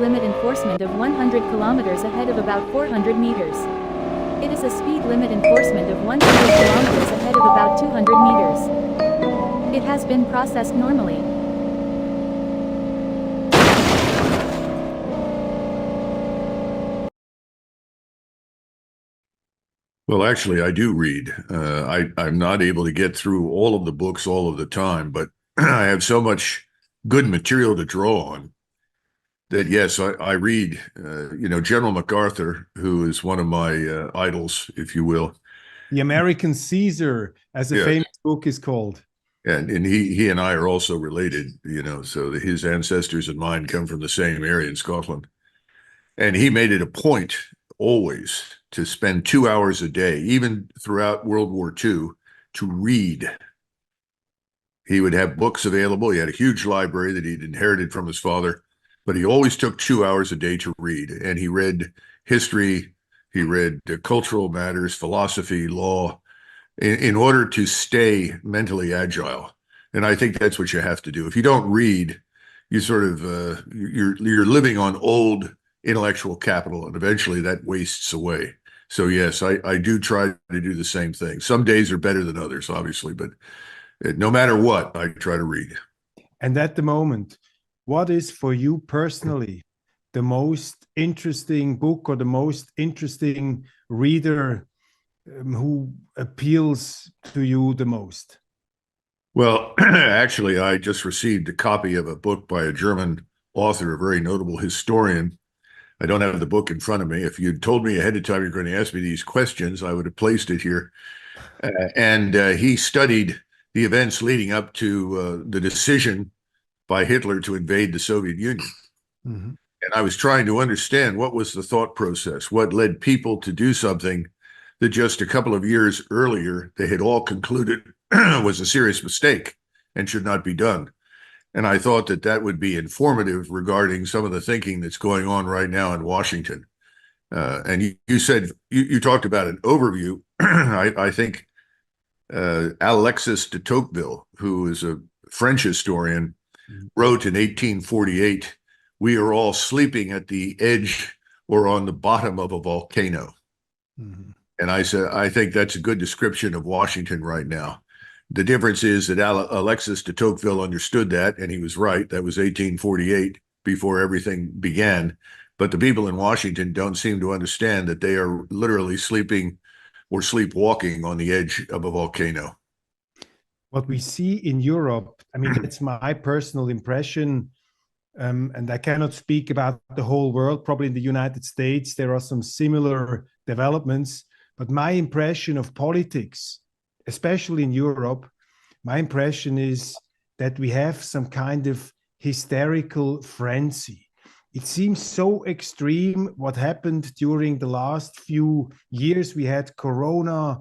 limit enforcement of 100 kilometers ahead of about 400 meters. It is a speed limit enforcement of 100 kilometers ahead of about 200 meters. It has been processed normally. Well, actually, I do read. I'm not able to get through all of the books all of the time, but I have so much good material to draw on that, yes, I read. General MacArthur, who is one of my idols, if you will. The American Caesar, as a Yes. famous book is called. And he and I are also related, so his ancestors and mine come from the same area in Scotland. And he made it a point always to spend 2 hours a day, even throughout World War II, to read. He would have books available. He had a huge library that he'd inherited from his father, but he always took 2 hours a day to read. And he read history, he read cultural matters, philosophy, law, in order to stay mentally agile. And I think that's what you have to do. If you don't read, you sort of you're living on old intellectual capital, and eventually that wastes away. So yes, I do try to do the same thing. Some days are better than others, obviously, but no matter what, I try to read. And at the moment, what is for you personally the most interesting book or the most interesting reader who appeals to you the most? Well, actually, I just received a copy of a book by a German author, a very notable historian. I don't have the book in front of me. If you'd told me ahead of time you're going to ask me these questions, I would have placed it here. And he studied the events leading up to the decision by Hitler to invade the Soviet Union. Mm-hmm. And I was trying to understand what was the thought process, what led people to do something that just a couple of years earlier they had all concluded was a serious mistake and should not be done. And I thought that would be informative regarding some of the thinking that's going on right now in Washington. And you said, you talked about an overview. I think Alexis de Tocqueville, who is a French historian, wrote in 1848, "We are all sleeping at the edge or on the bottom of a volcano." Mm-hmm. And I said, I think that's a good description of Washington right now. The difference is that Alexis de Tocqueville understood that, and he was right. That was 1848, before everything began. But the people in Washington don't seem to understand that they are literally sleeping or sleepwalking on the edge of a volcano. What we see in Europe, I mean, that's my personal impression, and I cannot speak about the whole world. Probably in the United States, there are some similar developments. But my impression of politics, especially in Europe, my impression is that we have some kind of hysterical frenzy. It seems so extreme what happened during the last few years. We had Corona,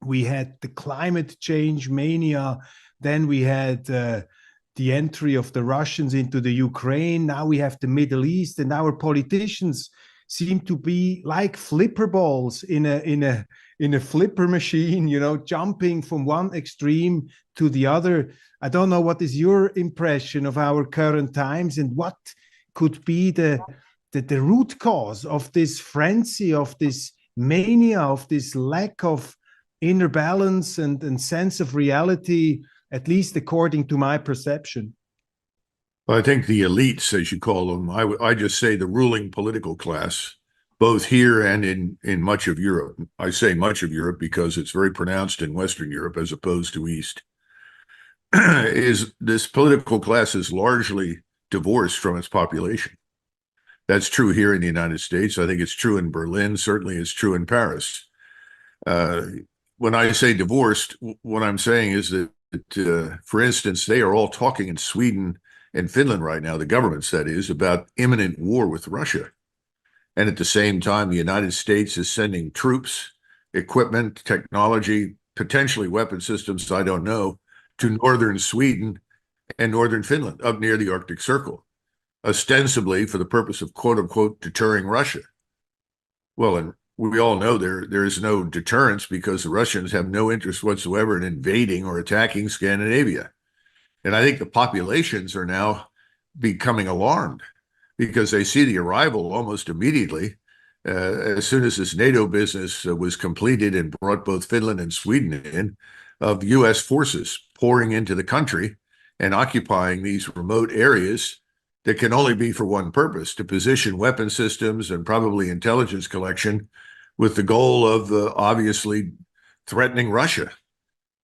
we had the climate change mania, then we had the entry of the Russians into the Ukraine, now we have the Middle East, and our politicians seem to be like flipper balls in a flipper machine, jumping from one extreme to the other. I don't know, what is your impression of our current times, and what could be the root cause of this frenzy, of this mania, of this lack of inner balance and sense of reality, at least according to my perception? I think the elites, as you call them, I just say the ruling political class, both here and in much of Europe. I say much of Europe because it's very pronounced in Western Europe as opposed to East. Is this political class is largely divorced from its population. That's true here in the United States. I think it's true in Berlin. Certainly it's true in Paris. When I say divorced, what I'm saying is that, for instance, they are all talking in Sweden and Finland right now, the governments, that is, about imminent war with Russia. And at the same time, the United States is sending troops, equipment, technology, potentially weapon systems, I don't know, to northern Sweden and northern Finland, up near the Arctic Circle, ostensibly for the purpose of, quote unquote, deterring Russia. Well, and we all know there is no deterrence because the Russians have no interest whatsoever in invading or attacking Scandinavia. And I think the populations are now becoming alarmed. because they see the arrival almost immediately, as soon as this NATO business was completed and brought both Finland and Sweden in, of U.S. forces pouring into the country and occupying these remote areas that can only be for one purpose: to position weapon systems and probably intelligence collection with the goal of obviously threatening Russia.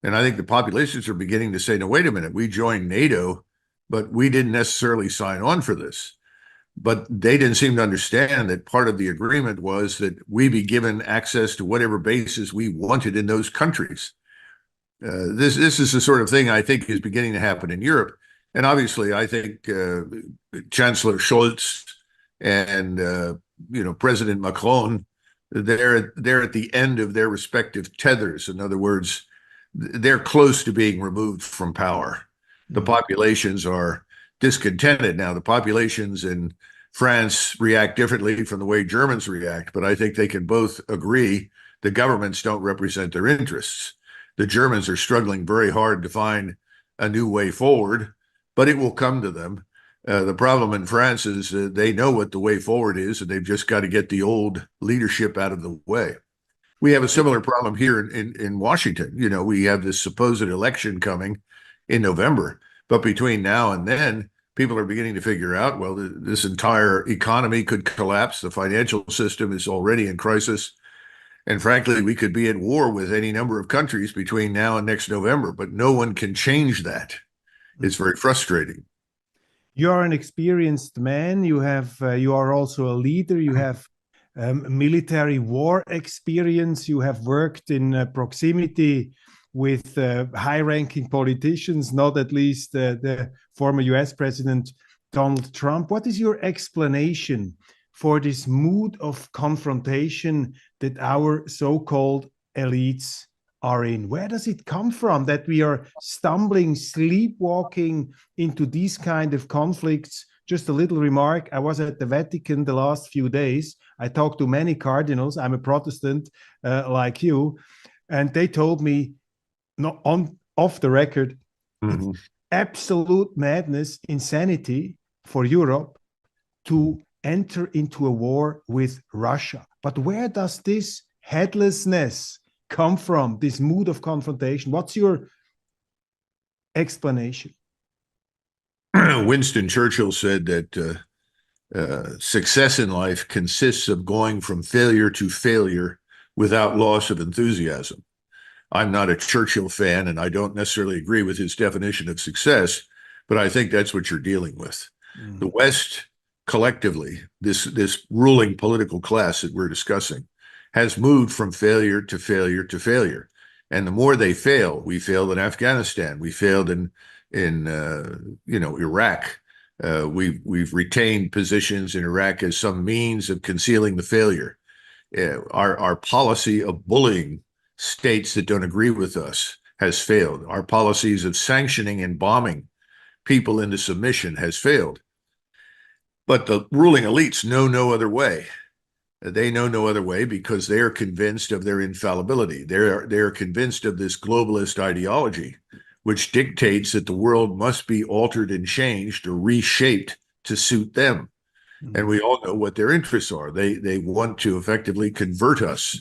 And I think the populations are beginning to say, no, wait a minute, we joined NATO, but we didn't necessarily sign on for this. But they didn't seem to understand that part of the agreement was that we be given access to whatever bases we wanted in those countries. This is the sort of thing I think is beginning to happen in Europe. And obviously, I think Chancellor Scholz and President Macron, they're at the end of their respective tethers. In other words, they're close to being removed from power. The populations are discontented now. The populations in France react differently from the way Germans react, but I think they can both agree the governments don't represent their interests. The Germans are struggling very hard to find a new way forward, but it will come to them. The problem in France is they know what the way forward is, and they've just got to get the old leadership out of the way. We have a similar problem here in Washington. We have this supposed election coming in November, but between now and then, people are beginning to figure out, well, this entire economy could collapse. The financial system is already in crisis. And frankly, we could be at war with any number of countries between now and next November, but no one can change that. It's very frustrating. You are an experienced man. You are also a leader. You have military war experience. You have worked in proximity with high-ranking politicians, not at least the former US President Donald Trump. What is your explanation for this mood of confrontation that our so-called elites are in? Where does it come from that we are stumbling, sleepwalking into these kind of conflicts? Just a little remark. I was at the Vatican the last few days. I talked to many cardinals. I'm a Protestant like you. And they told me, off the record, it's absolute madness, insanity for Europe to enter into a war with Russia. But where does this headlessness come from, this mood of confrontation? What's your explanation? Winston Churchill said that success in life consists of going from failure to failure without loss of enthusiasm. I'm not a Churchill fan, and I don't necessarily agree with his definition of success, but I think that's what you're dealing with. The West, collectively, this ruling political class that we're discussing, has moved from failure to failure to failure. And the more they fail, we failed in Afghanistan, we failed in Iraq. We've retained positions in Iraq as some means of concealing the failure. Our policy of bullying states that don't agree with us has failed. Our policies of sanctioning and bombing people into submission has failed. But the ruling elites know no other way. They know no other way because they are convinced of their infallibility. They are convinced of this globalist ideology, which dictates that the world must be altered and changed or reshaped to suit them. And we all know what their interests are. They want to effectively convert us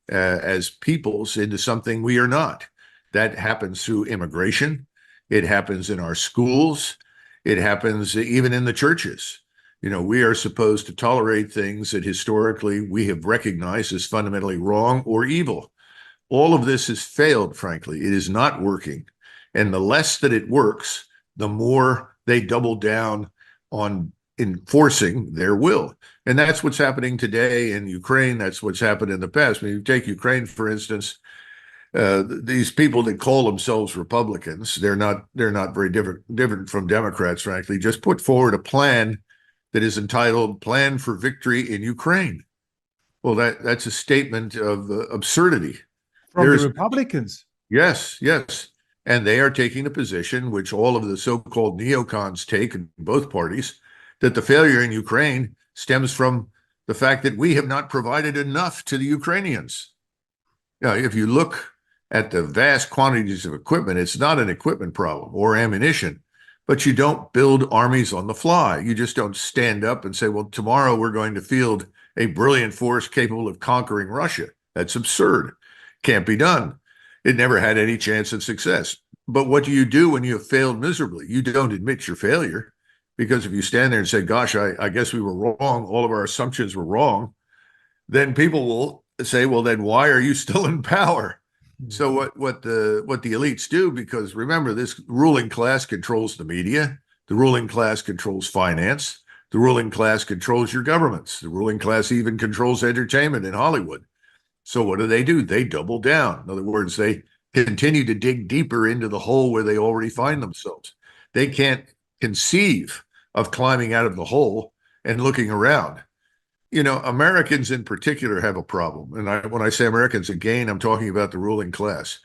as peoples into something we are not. That happens through immigration. It happens in our schools. It happens even in the churches. We are supposed to tolerate things that historically we have recognized as fundamentally wrong or evil. All of this has failed, frankly. It is not working. And the less that it works, the more they double down on enforcing their will. And that's what's happening today in Ukraine. That's what's happened in the past. When you take Ukraine, for instance, these people that call themselves Republicans, they're not very different from Democrats, frankly, just put forward a plan that is entitled Plan for Victory in Ukraine. Well, that's a statement of absurdity. From the Republicans. Yes. And they are taking a position which all of the so-called neocons take in both parties, that the failure in Ukraine stems from the fact that we have not provided enough to the Ukrainians. If you look at the vast quantities of equipment, it's not an equipment problem or ammunition. but you don't build armies on the fly. You just don't stand up and say, well, tomorrow we're going to field a brilliant force capable of conquering Russia. That's absurd. Can't be done. It never had any chance of success. But what do you do when you have failed miserably? You don't admit your failure, because if you stand there and say, gosh, I guess we were wrong, all of our assumptions were wrong, then people will say, well, then why are you still in power? So what the elites do, because remember, this ruling class controls the media, the ruling class controls finance, the ruling class controls your governments, the ruling class even controls entertainment in Hollywood. So what do? They double down. In other words, they continue to dig deeper into the hole where they already find themselves. They can't conceive of climbing out of the hole and looking around. You know, Americans in particular have a problem. And when I say Americans, again, I'm talking about the ruling class.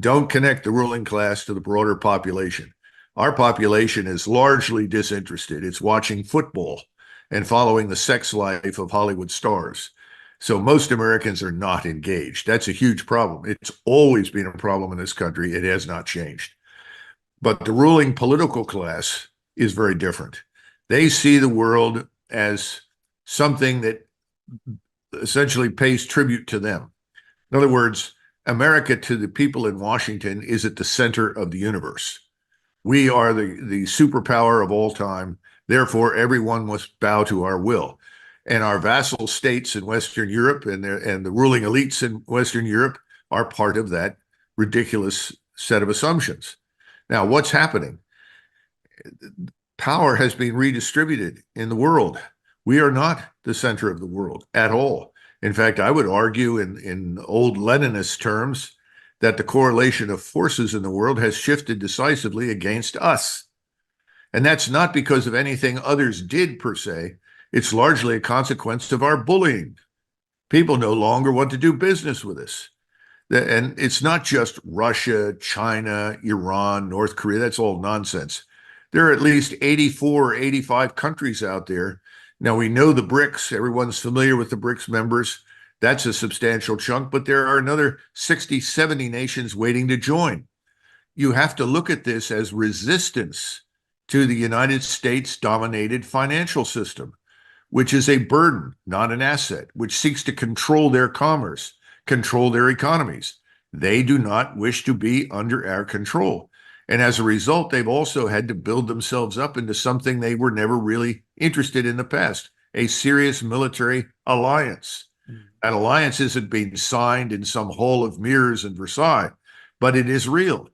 Don't connect the ruling class to the broader population. Our population is largely disinterested. It's watching football and following the sex life of Hollywood stars. So most Americans are not engaged. That's a huge problem. It's always been a problem in this country. It has not changed. But the ruling political class is very different. They see the world as something that essentially pays tribute to them. In other words, America to the people in Washington is at the center of the universe. We are the superpower of all time. Therefore, everyone must bow to our will. And our vassal states in Western Europe and the ruling elites in Western Europe are part of that ridiculous set of assumptions. Now, what's happening? Power has been redistributed in the world. We are not the center of the world at all. In fact, I would argue in old Leninist terms that the correlation of forces in the world has shifted decisively against us. And that's not because of anything others did per se. It's largely a consequence of our bullying. People no longer want to do business with us. And it's not just Russia, China, Iran, North Korea. That's all nonsense. There are at least 84 or 85 countries out there. Now, we know the BRICS. Everyone's familiar with the BRICS members. That's a substantial chunk, but there are another 60, 70 nations waiting to join. You have to look at this as resistance to the United States-dominated financial system, which is a burden, not an asset, which seeks to control their commerce, control their economies. They do not wish to be under our control. And as a result, they've also had to build themselves up into something they were never really interested in the past, a serious military alliance. That alliance isn't being signed in some hall of mirrors in Versailles, but it is real.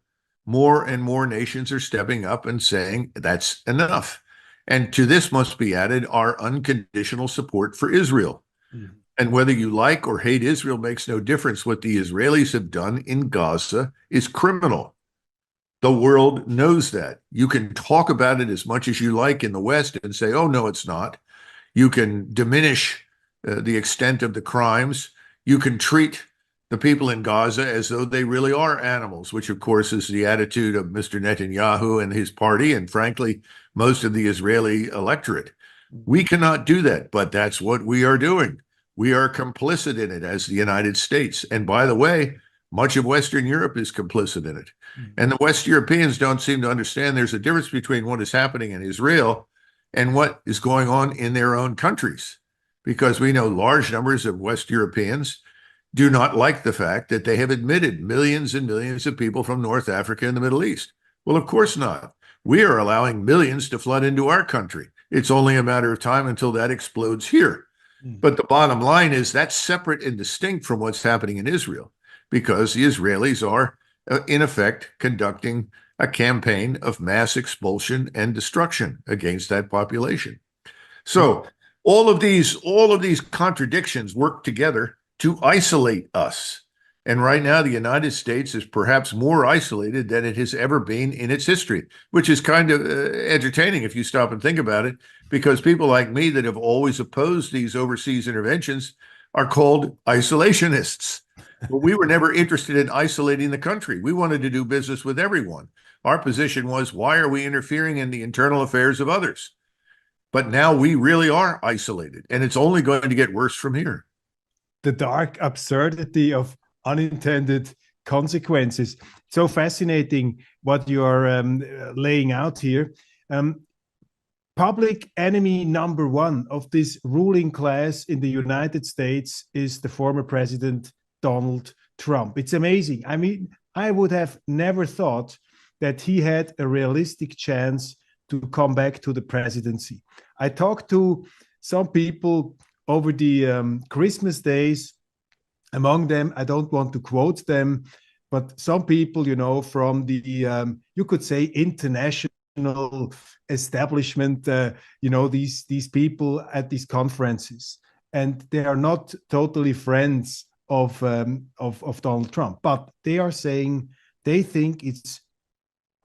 More and more nations are stepping up and saying that's enough. And to this must be added our unconditional support for Israel. And whether you like or hate Israel makes no difference. What the Israelis have done in Gaza is criminal. The world knows that. You can talk about it as much as you like in the West and say, oh, no, it's not. You can diminish the extent of the crimes. You can treat the people in Gaza as though they really are animals, which, of course, is the attitude of Mr. Netanyahu and his party, and frankly, most of the Israeli electorate. We cannot do that, but that's what we are doing. We are complicit in it as the United States. And by the way, much of Western Europe is complicit in it. And the West Europeans don't seem to understand there's a difference between what is happening in Israel and what is going on in their own countries. Because we know large numbers of West Europeans do not like the fact that they have admitted millions and millions of people from North Africa and the Middle East. Well, of course not. We are allowing millions to flood into our country. It's only a matter of time until that explodes here. But the bottom line is that's separate and distinct from what's happening in Israel, because the Israelis are, in effect, conducting a campaign of mass expulsion and destruction against that population. So all of these contradictions work together to isolate us. And right now, the United States is perhaps more isolated than it has ever been in its history, which is kind of entertaining if you stop and think about it, because people like me that have always opposed these overseas interventions are called isolationists. But we were never interested in isolating the country. We wanted to do business with everyone. Our position was, why are we interfering in the internal affairs of others? But now we really are isolated, and it's only going to get worse from here. The dark absurdity of unintended consequences. So fascinating what you are laying out here. Public enemy number one of this ruling class in the United States is the former president, Donald Trump. It's amazing. I mean, I would have never thought that he had a realistic chance to come back to the presidency. I talked to some people over the Christmas days. Among them, I don't want to quote them, but some people, you know, from the, you could say, international establishment, you know, these people at these conferences, and they are not totally friends of Donald Trump, but they are saying they think it's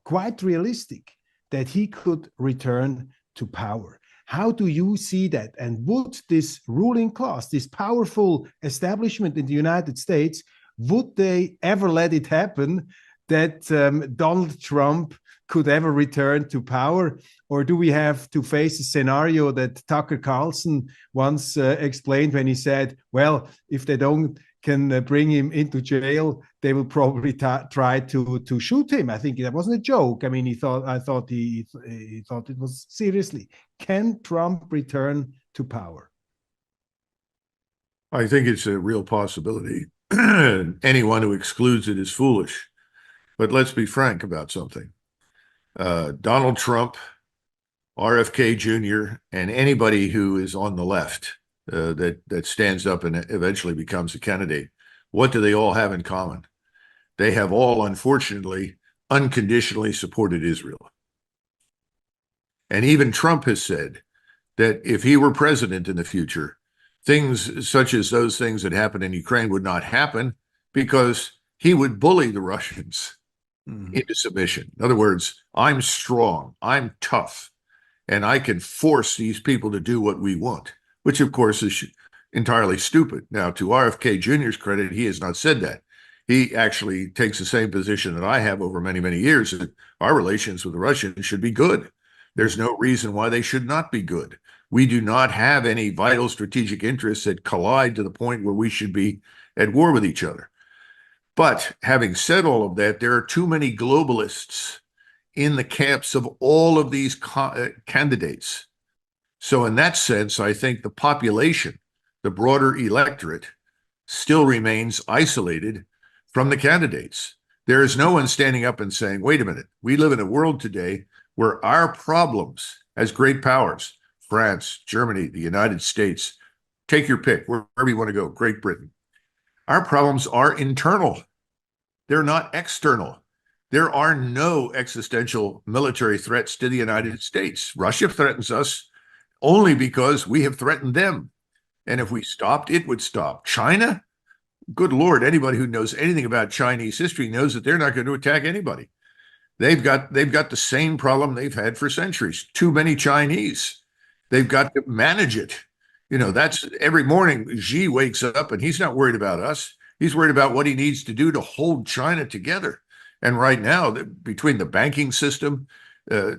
quite realistic that he could return to power. How do you see that? And would this ruling class, this powerful establishment in the United States, would they ever let it happen that Donald Trump could ever return to power? Or do we have to face a scenario that Tucker Carlson once explained when he said, well, if they can bring him into jail, they will probably try to shoot him. I think that wasn't a joke. I mean, he thought it was seriously. Can Trump return to power? I think it's a real possibility. Anyone who excludes it is foolish. But let's be frank about something. Donald Trump, RFK Jr., and anybody who is on the left that stands up and eventually becomes a candidate, what do they all have in common? They have all, unfortunately, unconditionally supported Israel. And even Trump has said that if he were president in the future, things such as those things that happened in Ukraine would not happen because he would bully the Russians into submission. In other words, I'm strong, I'm tough, and I can force these people to do what we want, which of course is entirely stupid. Now, to RFK Jr.'s credit, he has not said that. He actually takes the same position that I have over many, many years, that our relations with the Russians should be good. There's no reason why they should not be good. We do not have any vital strategic interests that collide to the point where we should be at war with each other. But having said all of that, there are too many globalists in the camps of all of these candidates. So in that sense, I think the population, the broader electorate, still remains isolated from the candidates. There is no one standing up and saying, wait a minute, we live in a world today where our problems as great powers, France, Germany, the United States, take your pick, wherever you want to go, Great Britain. Our problems are internal. They're not external. There are no existential military threats to the United States. Russia threatens us only because we have threatened them. And if we stopped, it would stop. China, good Lord, anybody who knows anything about Chinese history knows that they're not going to attack anybody. They've got the same problem they've had for centuries. Too many Chinese. They've got to manage it. You know, that's every morning Xi wakes up and he's not worried about us. He's worried about what he needs to do to hold China together. And right now, between the banking system,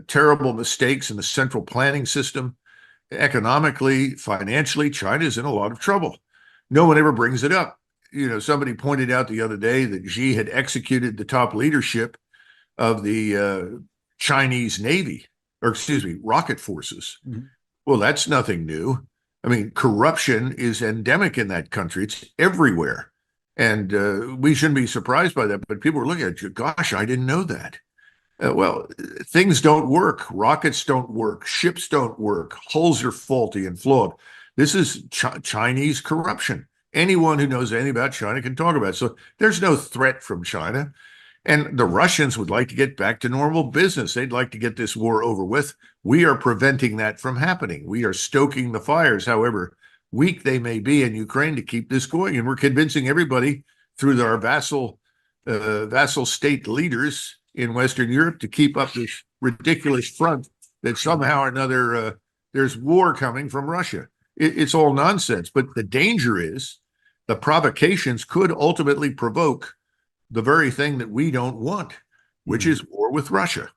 terrible mistakes in the central planning system, economically, financially, China is in a lot of trouble. No one ever brings it up. You know, somebody pointed out the other day that Xi had executed the top leadership of the Chinese Navy, or excuse me, rocket forces. Mm-hmm. Well, that's nothing new. I mean, corruption is endemic in that country. It's everywhere. And we shouldn't be surprised by that. But people are looking at you, gosh, I didn't know that. Well, things don't work. Rockets don't work. Ships don't work. Hulls are faulty and flawed. This is Chinese corruption. Anyone who knows anything about China can talk about it. So there's no threat from China. And the Russians would like to get back to normal business. They'd like to get this war over with. We are preventing that from happening. We are stoking the fires, however weak they may be in Ukraine, to keep this going. And we're convincing everybody through our vassal state leaders in Western Europe to keep up this ridiculous front that somehow or another there's war coming from Russia. It's all nonsense. But the danger is the provocations could ultimately provoke the very thing that we don't want, which is war with Russia.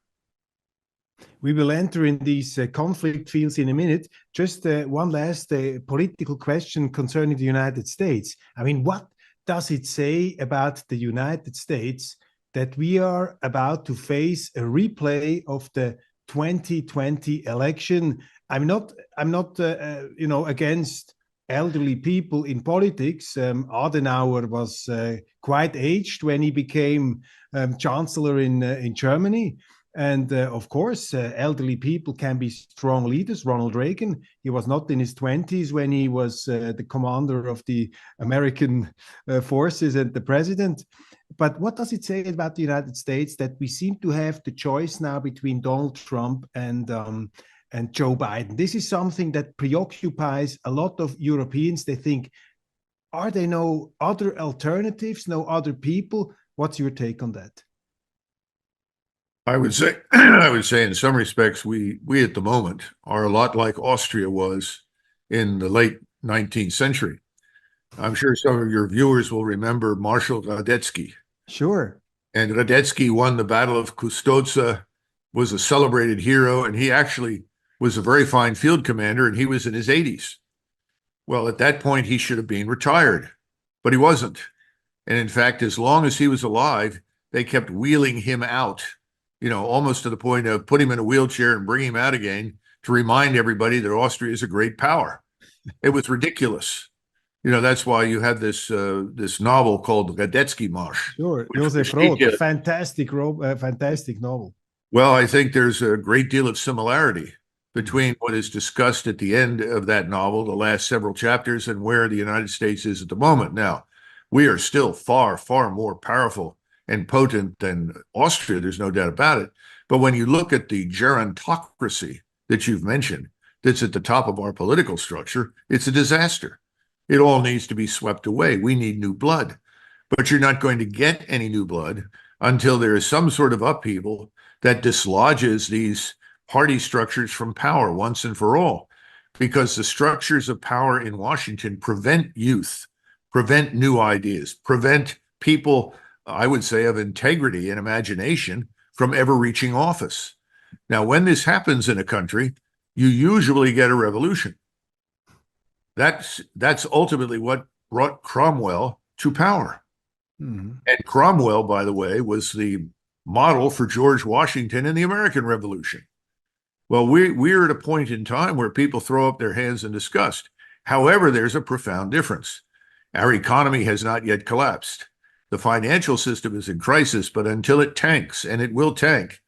We will enter in these conflict fields in a minute. Just one last political question concerning the United States. I mean, what does it say about the United States that we are about to face a replay of the 2020 election. I'm not against elderly people in politics. Adenauer was quite aged when he became chancellor in Germany. And of course, elderly people can be strong leaders. Ronald Reagan, he was not in his 20s when he was the commander of the American forces and the president. But what does it say about the United States that we seem to have the choice now between Donald Trump and Joe Biden? This is something that preoccupies a lot of Europeans. They think, are there no other alternatives, no other people? What's your take on that? I would say in some respects, we at the moment are a lot like Austria was in the late 19th century. I'm sure some of your viewers will remember Marshal Radetzky. Sure. And Radetzky won the Battle of Custoza, was a celebrated hero, and he actually was a very fine field commander, and he was in his 80s. Well, at that point, he should have been retired, but he wasn't. And in fact, as long as he was alive, they kept wheeling him out, almost to the point of put him in a wheelchair and bring him out again to remind everybody that Austria is a great power. It was ridiculous. That's why you have this novel called Radetzky Marsch. Sure, Josef Roth, a fantastic novel. Well, I think there's a great deal of similarity between what is discussed at the end of that novel, the last several chapters, and where the United States is at the moment. Now, we are still far, far more powerful and potent than Austria, there's no doubt about it. But when you look at the gerontocracy that you've mentioned, that's at the top of our political structure, it's a disaster. It all needs to be swept away. We need new blood. But you're not going to get any new blood until there is some sort of upheaval that dislodges these party structures from power once and for all. Because the structures of power in Washington prevent youth, prevent new ideas, prevent people, I would say, of integrity and imagination from ever reaching office. Now, when this happens in a country, you usually get a revolution. That's ultimately what brought Cromwell to power. Mm-hmm. And Cromwell, by the way, was the model for George Washington in the American Revolution. Well, we're at a point in time where people throw up their hands in disgust. However, there's a profound difference. Our economy has not yet collapsed. The financial system is in crisis, but until it tanks, and it will tank,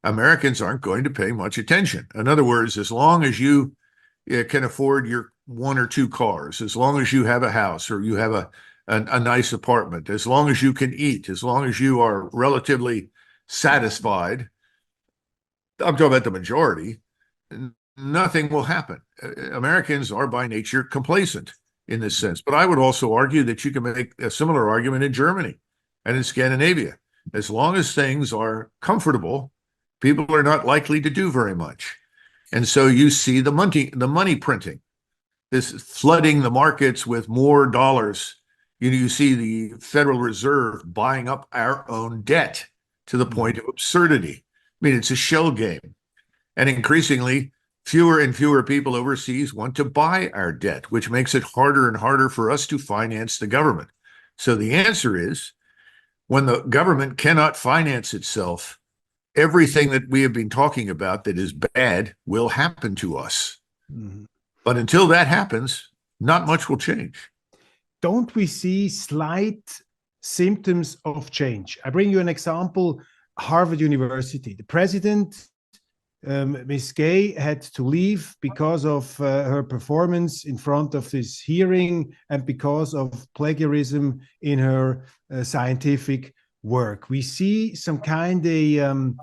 Americans aren't going to pay much attention. In other words, as long as you can afford your 1 or 2 cars, as long as you have a house or you have a nice apartment, as long as you can eat, as long as you are relatively satisfied, I'm talking about the majority, nothing will happen. Americans are by nature complacent in this sense. But I would also argue that you can make a similar argument in Germany and in Scandinavia. As long as things are comfortable, people are not likely to do very much. And so you see the money printing, this flooding the markets with more dollars. You see the Federal Reserve buying up our own debt to the point of absurdity. I mean, it's a shell game. And increasingly, fewer and fewer people overseas want to buy our debt, which makes it harder and harder for us to finance the government. So the answer is, when the government cannot finance itself, everything that we have been talking about that is bad will happen to us. Mm-hmm. But until that happens, not much will change. Don't we see slight symptoms of change? I bring you an example, Harvard University. The president, Ms. Gay, had to leave because of her performance in front of this hearing and because of plagiarism in her scientific work. We see some kind of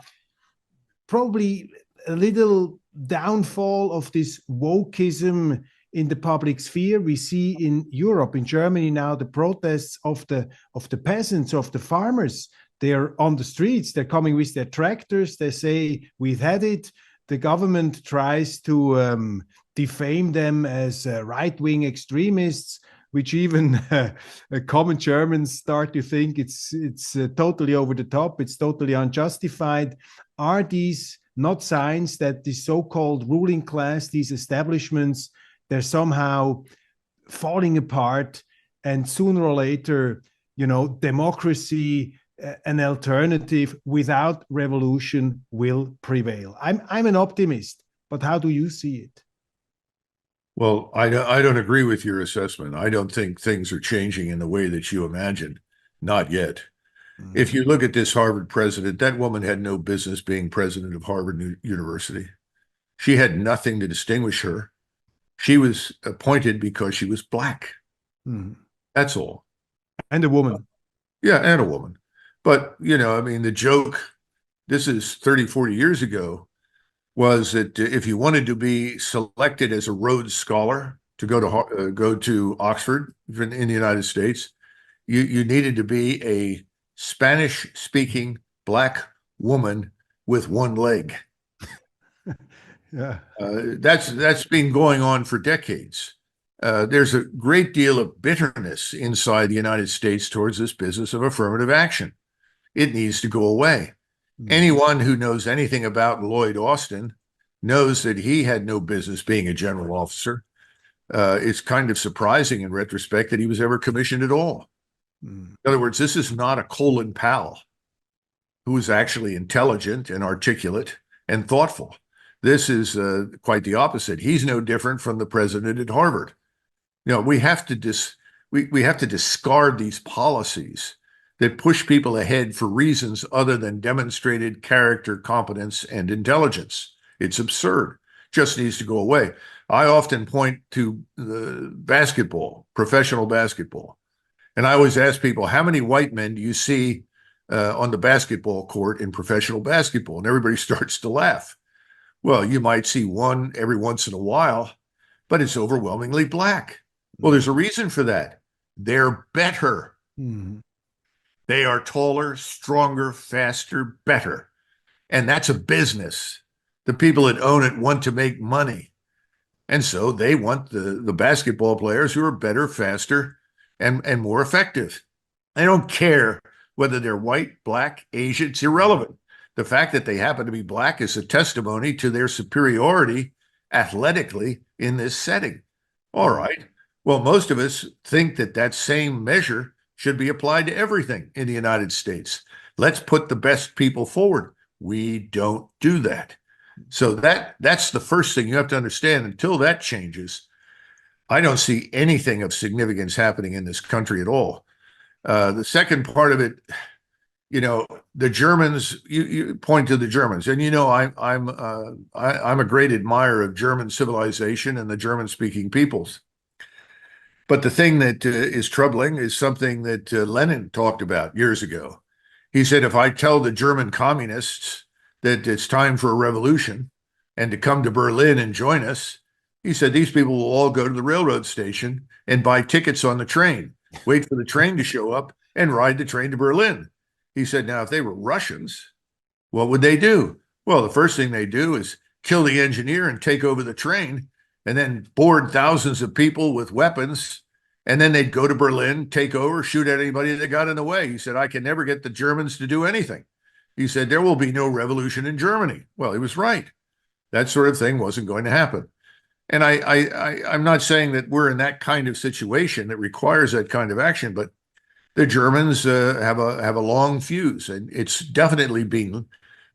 probably a little downfall of this wokeism in the public sphere. We see in Europe, in Germany now, the protests of the peasants, of the farmers. They're on the streets, they're coming with their tractors, they say, we've had it. The government tries to defame them as right-wing extremists, which even common Germans start to think it's totally over the top, it's totally unjustified. Are these not signs that the so-called ruling class, these establishments, they're somehow falling apart, and sooner or later, democracy an alternative without revolution will prevail. I'm an optimist, but how do you see it? Well, I don't agree with your assessment. I don't think things are changing in the way that you imagine. Not yet. If you look at this Harvard president, that woman had no business being president of Harvard University. She had nothing to distinguish her. She was appointed because she was black. That's all. And a woman. Yeah, and a woman. But, you know, I mean, the joke, this is 30, 40 years ago, was that if you wanted to be selected as a Rhodes Scholar to go to Oxford in the United States, you needed to be a Spanish-speaking black woman with one leg. Yeah. That's been going on for decades. There's a great deal of bitterness inside the United States towards this business of affirmative action. It needs to go away. Anyone who knows anything about Lloyd Austin knows that he had no business being a general officer. It's kind of surprising in retrospect that he was ever commissioned at all. In other words, this is not a Colin Powell who is actually intelligent and articulate and thoughtful. This is quite the opposite. He's no different from the president at Harvard. You know, we have to discard these policies that push people ahead for reasons other than demonstrated character, competence, and intelligence. It's absurd. Just needs to go away. I often point to the basketball, professional basketball. And I always ask people, how many white men do you see on the basketball court in professional basketball? And everybody starts to laugh. Well, you might see one every once in a while, but it's overwhelmingly black. Well, there's a reason for that. They're better. They are taller, stronger, faster, better. And that's a business. The people that own it want to make money. And so they want the basketball players who are better, faster, and more effective. They don't care whether they're white, black, Asian. It's irrelevant. The fact that they happen to be black is a testimony to their superiority athletically in this setting. All right. Well, most of us think that that same measure should be applied to everything in the United States. Let's put the best people forward. We don't do that. So that's the first thing you have to understand. Until that changes, I don't see anything of significance happening in this country at all. The second part of it, you know, the Germans. You point to the Germans, and you know I'm a great admirer of German civilization and the German-speaking peoples. But the thing that is troubling is something that Lenin talked about years ago. He said, if I tell the German communists that it's time for a revolution and to come to Berlin and join us, he said, these people will all go to the railroad station and buy tickets on the train, wait for the train to show up and ride the train to Berlin. He said, now, if they were Russians, what would they do? Well, the first thing they do is kill the engineer and take over the train, and then board thousands of people with weapons. And then they'd go to Berlin, take over, shoot at anybody that got in the way. He said, I can never get the Germans to do anything. He said, there will be no revolution in Germany. Well, he was right. That sort of thing wasn't going to happen. And I'm not saying that we're in that kind of situation that requires that kind of action, but the Germans have a long fuse, and it's definitely being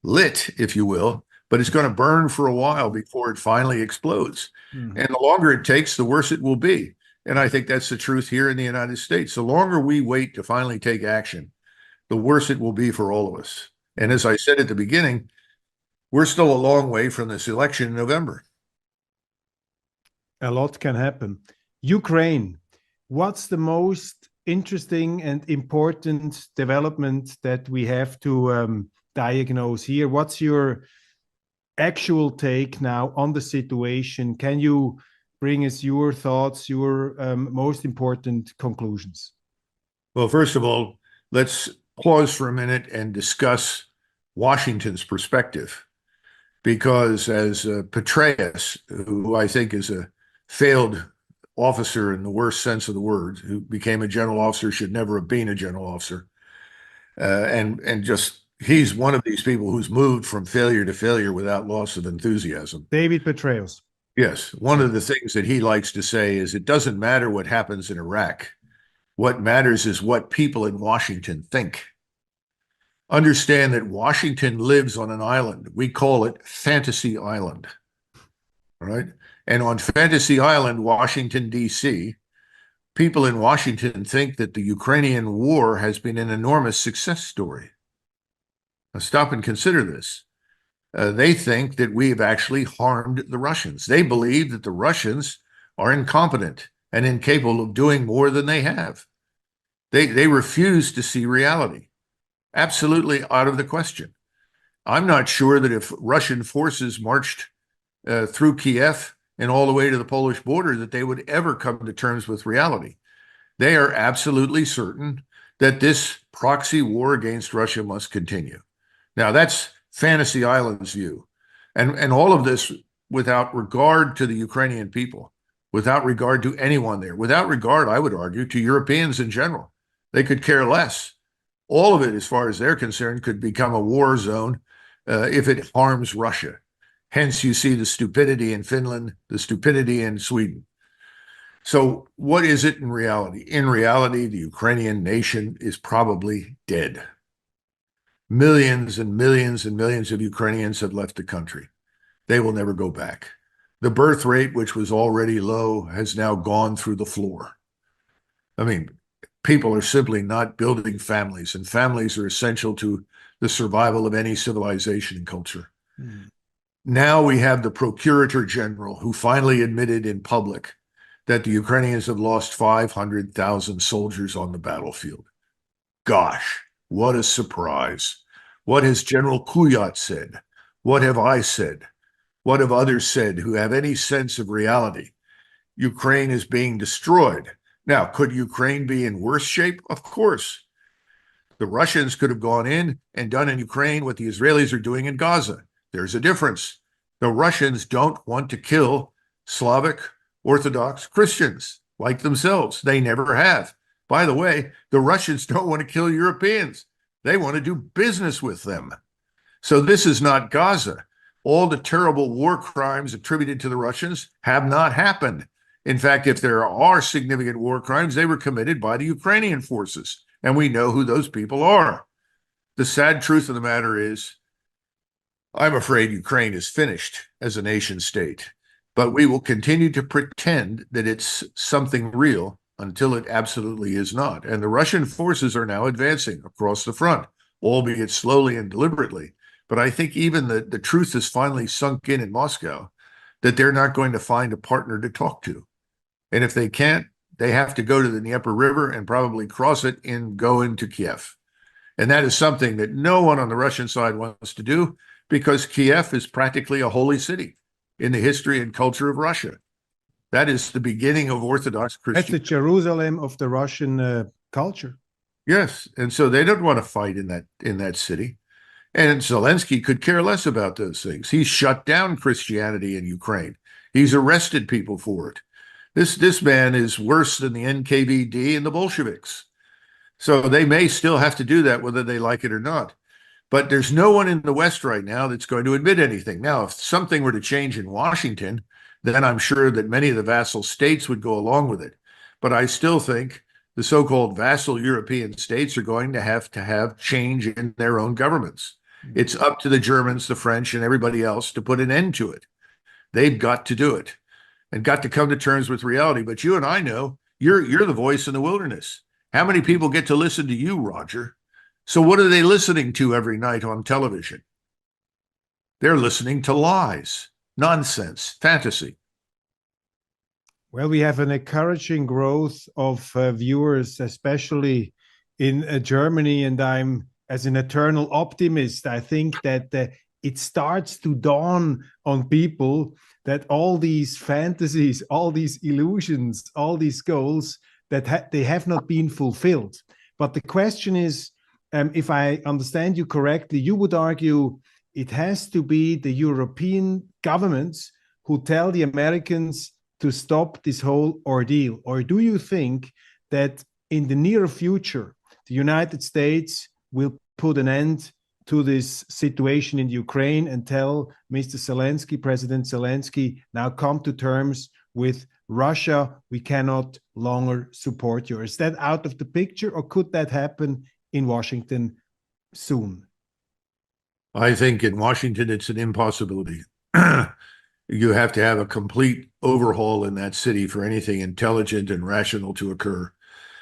lit, if you will, but it's going to burn for a while before it finally explodes. And the longer it takes, the worse it will be. And I think that's the truth here in the United States. The longer we wait to finally take action, the worse it will be for all of us. And as I said at the beginning, we're still a long way from this election in November. A lot can happen. Ukraine, what's the most interesting and important development that we have to diagnose here? What's your actual take now on the situation? Can you bring us your thoughts, your most important conclusions? Well, first of all, let's pause for a minute and discuss Washington's perspective. Because as Petraeus, who I think is a failed officer in the worst sense of the word, who became a general officer, should never have been a general officer. And just, he's one of these people who's moved from failure to failure without loss of enthusiasm. David Petraeus. Yes. One of the things that he likes to say is it doesn't matter what happens in Iraq. What matters is what people in Washington think. understand that Washington lives on an island. We call it Fantasy Island, right? And on Fantasy Island, Washington, D.C., people in Washington think that the Ukrainian war has been an enormous success story. Now, stop and consider this. They think that we've actually harmed the Russians. They believe that the Russians are incompetent and incapable of doing more than they have. They refuse to see reality. Absolutely out of the question. I'm not sure that if Russian forces marched through Kiev and all the way to the Polish border, that they would ever come to terms with reality. They are absolutely certain that this proxy war against Russia must continue. Now, that's Fantasy Island's view. And all of this without regard to the Ukrainian people, without regard to anyone there, without regard, I would argue, to Europeans in general. They could care less. All of it, as far as they're concerned, could become a war zone if it harms Russia. Hence, you see the stupidity in Finland, the stupidity in Sweden. So what is it in reality? In reality, the Ukrainian nation is probably dead. Millions and millions and millions of Ukrainians have left the country. They will never go back. The birth rate, which was already low, has now gone through the floor. I mean, people are simply not building families, and families are essential to the survival of any civilization and culture. Now we have the Procurator General, who finally admitted in public that the Ukrainians have lost 500,000 soldiers on the battlefield. Gosh, what a surprise. What has General Kuyat said? What have I said? What have others said who have any sense of reality? Ukraine is being destroyed. Now, could Ukraine be in worse shape? Of course. The Russians could have gone in and done in Ukraine what the Israelis are doing in Gaza. There's a difference. The Russians don't want to kill Slavic Orthodox Christians like themselves. They never have. By the way, the Russians don't want to kill Europeans. They want to do business with them. So this is not Gaza. All the terrible war crimes attributed to the Russians have not happened. In fact, if there are significant war crimes, they were committed by the Ukrainian forces, and we know who those people are. The sad truth of the matter is, I'm afraid Ukraine is finished as a nation state, but we will continue to pretend that it's something real until it absolutely is not. And the Russian forces are now advancing across the front, albeit slowly and deliberately. But I think even the truth has finally sunk in Moscow that they're not going to find a partner to talk to. And if they can't, they have to go to the Dnieper River and probably cross it and go into Kiev. And that is something that no one on the Russian side wants to do, because Kiev is practically a holy city in the history and culture of Russia. That is the beginning of Orthodox Christianity. That's the Jerusalem of the Russian culture. Yes, and so they don't want to fight in that city. And Zelensky could care less about those things. He's shut down Christianity in Ukraine. He's arrested people for it. This man is worse than the NKVD and the Bolsheviks. So they may still have to do that whether they like it or not. But there's no one in the West right now that's going to admit anything. Now, if something were to change in Washington, then I'm sure that many of the vassal states would go along with it. But I still think the so-called vassal European states are going to have change in their own governments. It's up to the Germans, the French, and everybody else to put an end to it. They've got to do it and got to come to terms with reality. But you and I know you're the voice in the wilderness. How many people get to listen to you, Roger? So what are they listening to every night on television? They're listening to lies, nonsense, fantasy. Well, we have an encouraging growth of viewers, especially in Germany, and I'm, as an eternal optimist, I think that it starts to dawn on people that all these fantasies, all these illusions, all these goals, that they have not been fulfilled. But the question is, if I understand you correctly, you would argue it has to be the European governments who tell the Americans to stop this whole ordeal? Or do you think that in the near future, the United States will put an end to this situation in Ukraine and tell Mr. Zelensky, President Zelensky, now come to terms with Russia, we cannot longer support you? Is that out of the picture, or could that happen in Washington soon? I think in Washington, it's an impossibility. You have to have a complete overhaul in that city for anything intelligent and rational to occur.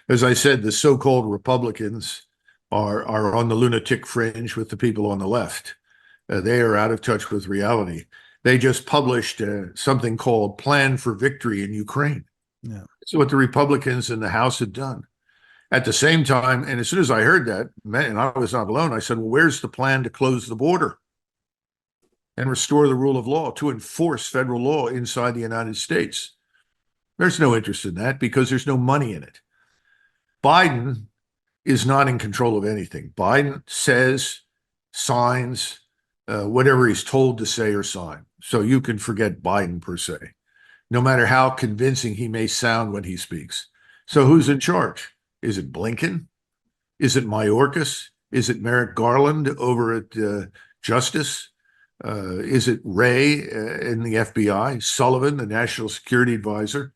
As I said, the so-called Republicans are on the lunatic fringe with the people on the left. They are out of touch with reality. They just published something called Plan for Victory in Ukraine. Yeah. That's what the Republicans in the House had done. At the same time, and as soon as I heard that, and I was not alone, I said, well, where's the plan to close the border and restore the rule of law, to enforce federal law inside the United States? There's no interest in that because there's no money in it. Biden is not in control of anything. Biden says, signs, whatever he's told to say or sign. So you can forget Biden per se, no matter how convincing he may sound when he speaks. So who's in charge? Is it Blinken? Is it Mayorkas? Is it Merrick Garland over at Justice? Is it Wray in the FBI? Sullivan, the National Security Advisor?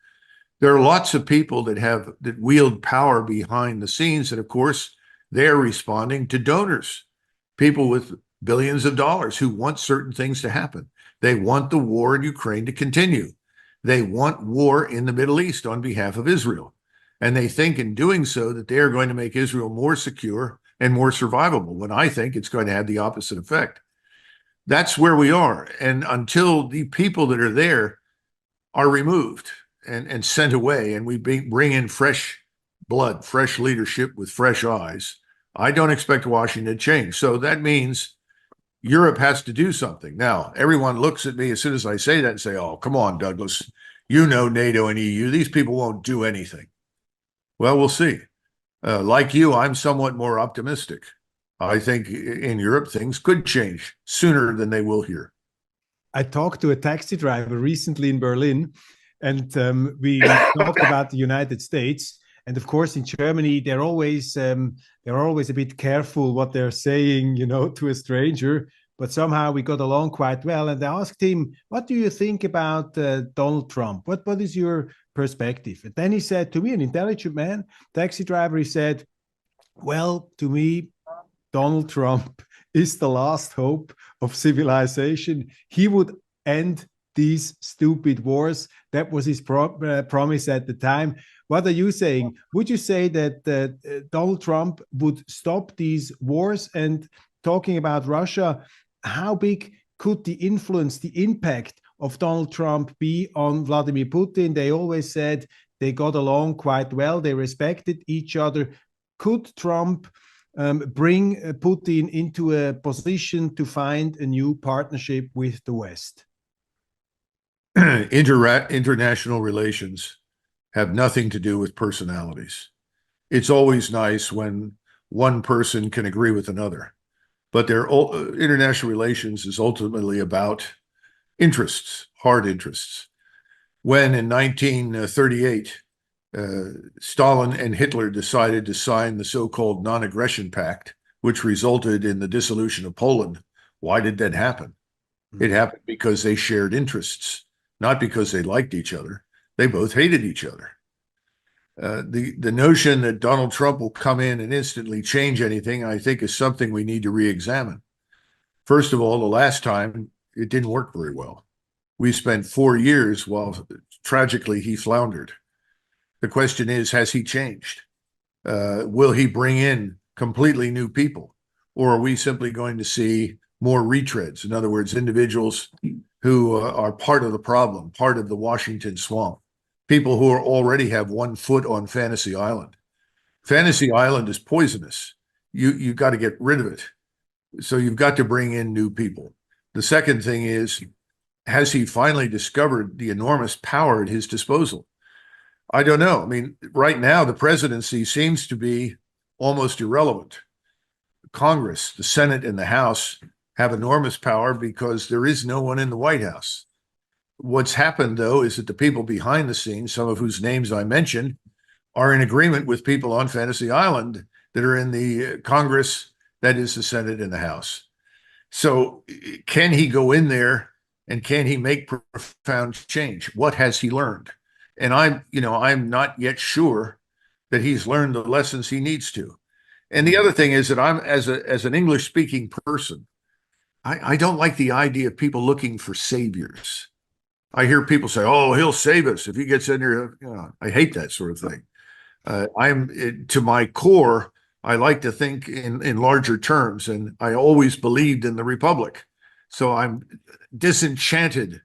There are lots of people that wield power behind the scenes, and of course, they're responding to donors, people with billions of dollars who want certain things to happen. They want the war in Ukraine to continue. They want war in the Middle East on behalf of Israel. And they think in doing so that they are going to make Israel more secure and more survivable, when I think it's going to have the opposite effect. That's where we are. And until the people that are there are removed and sent away, and we bring in fresh blood, fresh leadership with fresh eyes, I don't expect Washington to change. So that means Europe has to do something. Now, everyone looks at me as soon as I say that and say, oh, come on, Douglas, you know NATO and EU, these people won't do anything. Well, we'll see. Like you, I'm somewhat more optimistic. I think in Europe, things could change sooner than they will here. I talked to a taxi driver recently in Berlin, and we talked about the United States. And of course, in Germany, they're always a bit careful what they're saying, to a stranger. But somehow we got along quite well. And I asked him, "What do you think about Donald Trump? What is your perspective?" And then he said to me, an intelligent man, taxi driver, he said, "Well, to me, Donald Trump is the last hope of civilization. He would end these stupid wars. That was his promise at the time." What are you saying? Would you say that Donald Trump would stop these wars? And talking about Russia, how big could the influence, the impact of Donald Trump be on Vladimir Putin? They always said they got along quite well. They respected each other. Could Trump bring Putin into a position to find a new partnership with the West? International relations have nothing to do with personalities. It's always nice when one person can agree with another, but international relations is ultimately about interests, hard interests. When in 1938, Stalin and Hitler decided to sign the so-called non-aggression pact, which resulted in the dissolution of Poland, why did that happen? It happened because they shared interests, not because they liked each other. They both hated each other. The notion that Donald Trump will come in and instantly change anything, I think, is something we need to re-examine. First of all, the last time, it didn't work very well. We spent 4 years while tragically he floundered. The question is, has he changed? Will he bring in completely new people? Or are we simply going to see more retreads? In other words, individuals who are part of the problem, part of the Washington swamp, people who already have 1 foot on Fantasy Island. Fantasy Island is poisonous. You've got to get rid of it. So you've got to bring in new people. The second thing is, has he finally discovered the enormous power at his disposal? I don't know. I mean, right now, the presidency seems to be almost irrelevant. Congress, the Senate, and the House have enormous power because there is no one in the White House. What's happened, though, is that the people behind the scenes, some of whose names I mentioned, are in agreement with people on Fantasy Island that are in the Congress, that is the Senate and the House. So can he go in there and can he make profound change? What has he learned? And I'm not yet sure that he's learned the lessons he needs to. And the other thing is that I'm, as an English speaking person, I don't like the idea of people looking for saviors. I hear people say, "Oh, he'll save us if he gets in there." You know, I hate that sort of thing. To my core, I like to think in larger terms, and I always believed in the Republic. So I'm disenchanted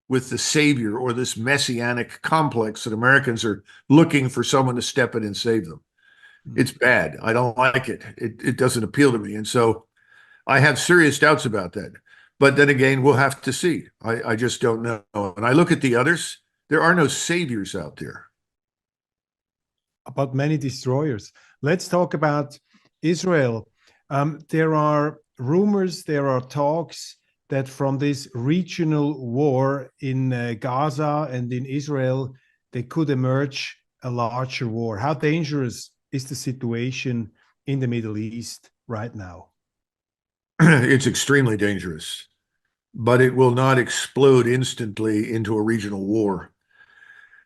with the savior or this messianic complex that Americans are looking for someone to step in and save them. It's bad. I don't like it. It doesn't appeal to me. And so I have serious doubts about that. But then again, we'll have to see. I just don't know. And I look at the others, there are no saviors out there. About many destroyers. Let's talk about Israel. There are rumors, there are talks that from this regional war in Gaza and in Israel, there could emerge a larger war. How dangerous is the situation in the Middle East right now? It's extremely dangerous, but it will not explode instantly into a regional war.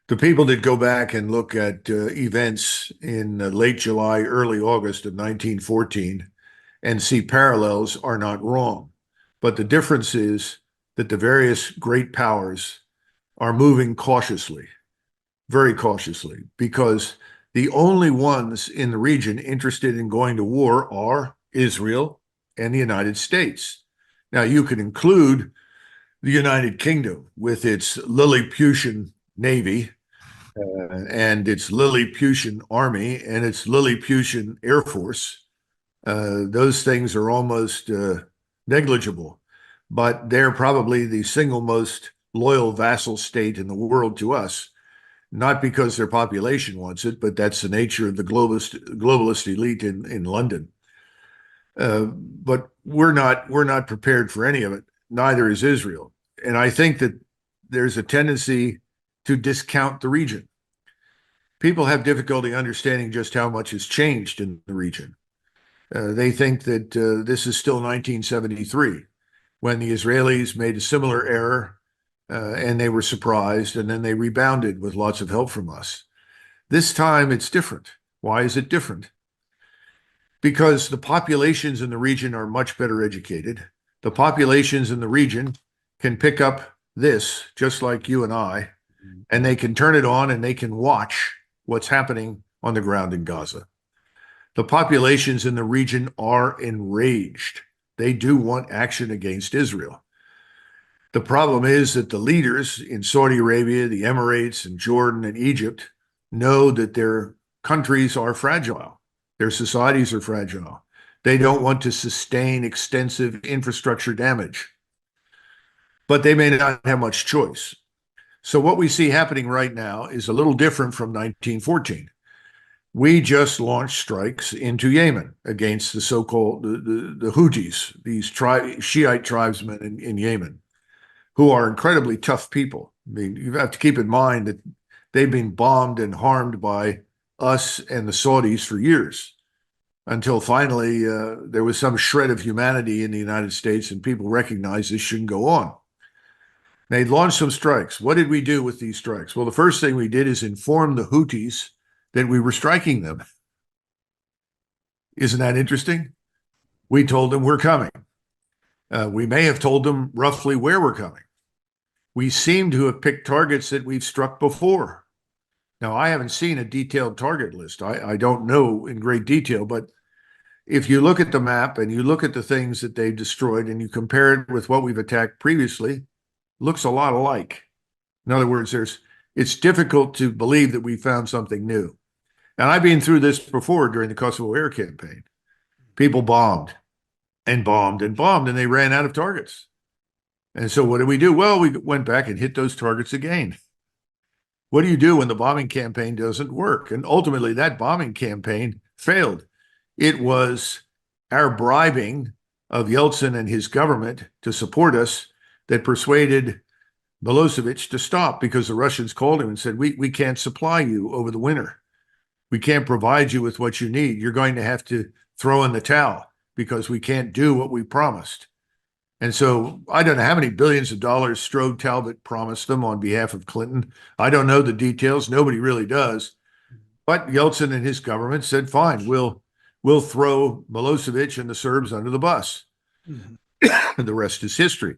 The people that go back and look at events in late July, early August of 1914 and see parallels are not wrong. But the difference is that the various great powers are moving cautiously, very cautiously, because the only ones in the region interested in going to war are Israel and the United States. Now, you could include the United Kingdom with its Lilliputian Navy and its Lilliputian Army and its Lilliputian Air Force. Those things are almost negligible, but they're probably the single most loyal vassal state in the world to us, not because their population wants it, but that's the nature of the globalist elite in London. But we're not prepared for any of it. Neither is Israel. And I think that there's a tendency to discount the region. People have difficulty understanding just how much has changed in the region. They think that this is still 1973, when the Israelis made a similar error and they were surprised, and then they rebounded with lots of help from us. This time it's different. Why is it different? Because the populations in the region are much better educated. The populations in the region can pick up this, just like you and I, and they can turn it on and they can watch what's happening on the ground in Gaza. The populations in the region are enraged. They do want action against Israel. The problem is that the leaders in Saudi Arabia, the Emirates, and Jordan and Egypt know that their countries are fragile. Their societies are fragile. They don't want to sustain extensive infrastructure damage. But they may not have much choice. So what we see happening right now is a little different from 1914. We just launched strikes into Yemen against the so-called the Houthis, these Shiite tribesmen in Yemen, who are incredibly tough people. I mean, you have to keep in mind that they've been bombed and harmed by us and the Saudis for years, until finally there was some shred of humanity in the United States and people recognized this shouldn't go on. They launched some strikes. What did we do with these strikes? Well, the first thing we did is inform the Houthis that we were striking them. Isn't that interesting? We told them we're coming. We may have told them roughly where we're coming. We seem to have picked targets that we've struck before. Now, I haven't seen a detailed target list. I don't know in great detail, but if you look at the map and you look at the things that they've destroyed and you compare it with what we've attacked previously, looks a lot alike. In other words, it's difficult to believe that we found something new. And I've been through this before during the Kosovo air campaign. People bombed and bombed and bombed, and they ran out of targets. And so what did we do? Well, we went back and hit those targets again. What do you do when the bombing campaign doesn't work? And ultimately, that bombing campaign failed. It was our bribing of Yeltsin and his government to support us that persuaded Milosevic to stop, because the Russians called him and said, we can't supply you over the winter. We can't provide you with what you need. You're going to have to throw in the towel because we can't do what we promised. And so I don't know how many billions of dollars Strobe Talbot promised them on behalf of Clinton. I don't know the details. Nobody really does. But Yeltsin and his government said, fine, we'll will throw Milosevic and the Serbs under the bus. Mhm. The rest is history.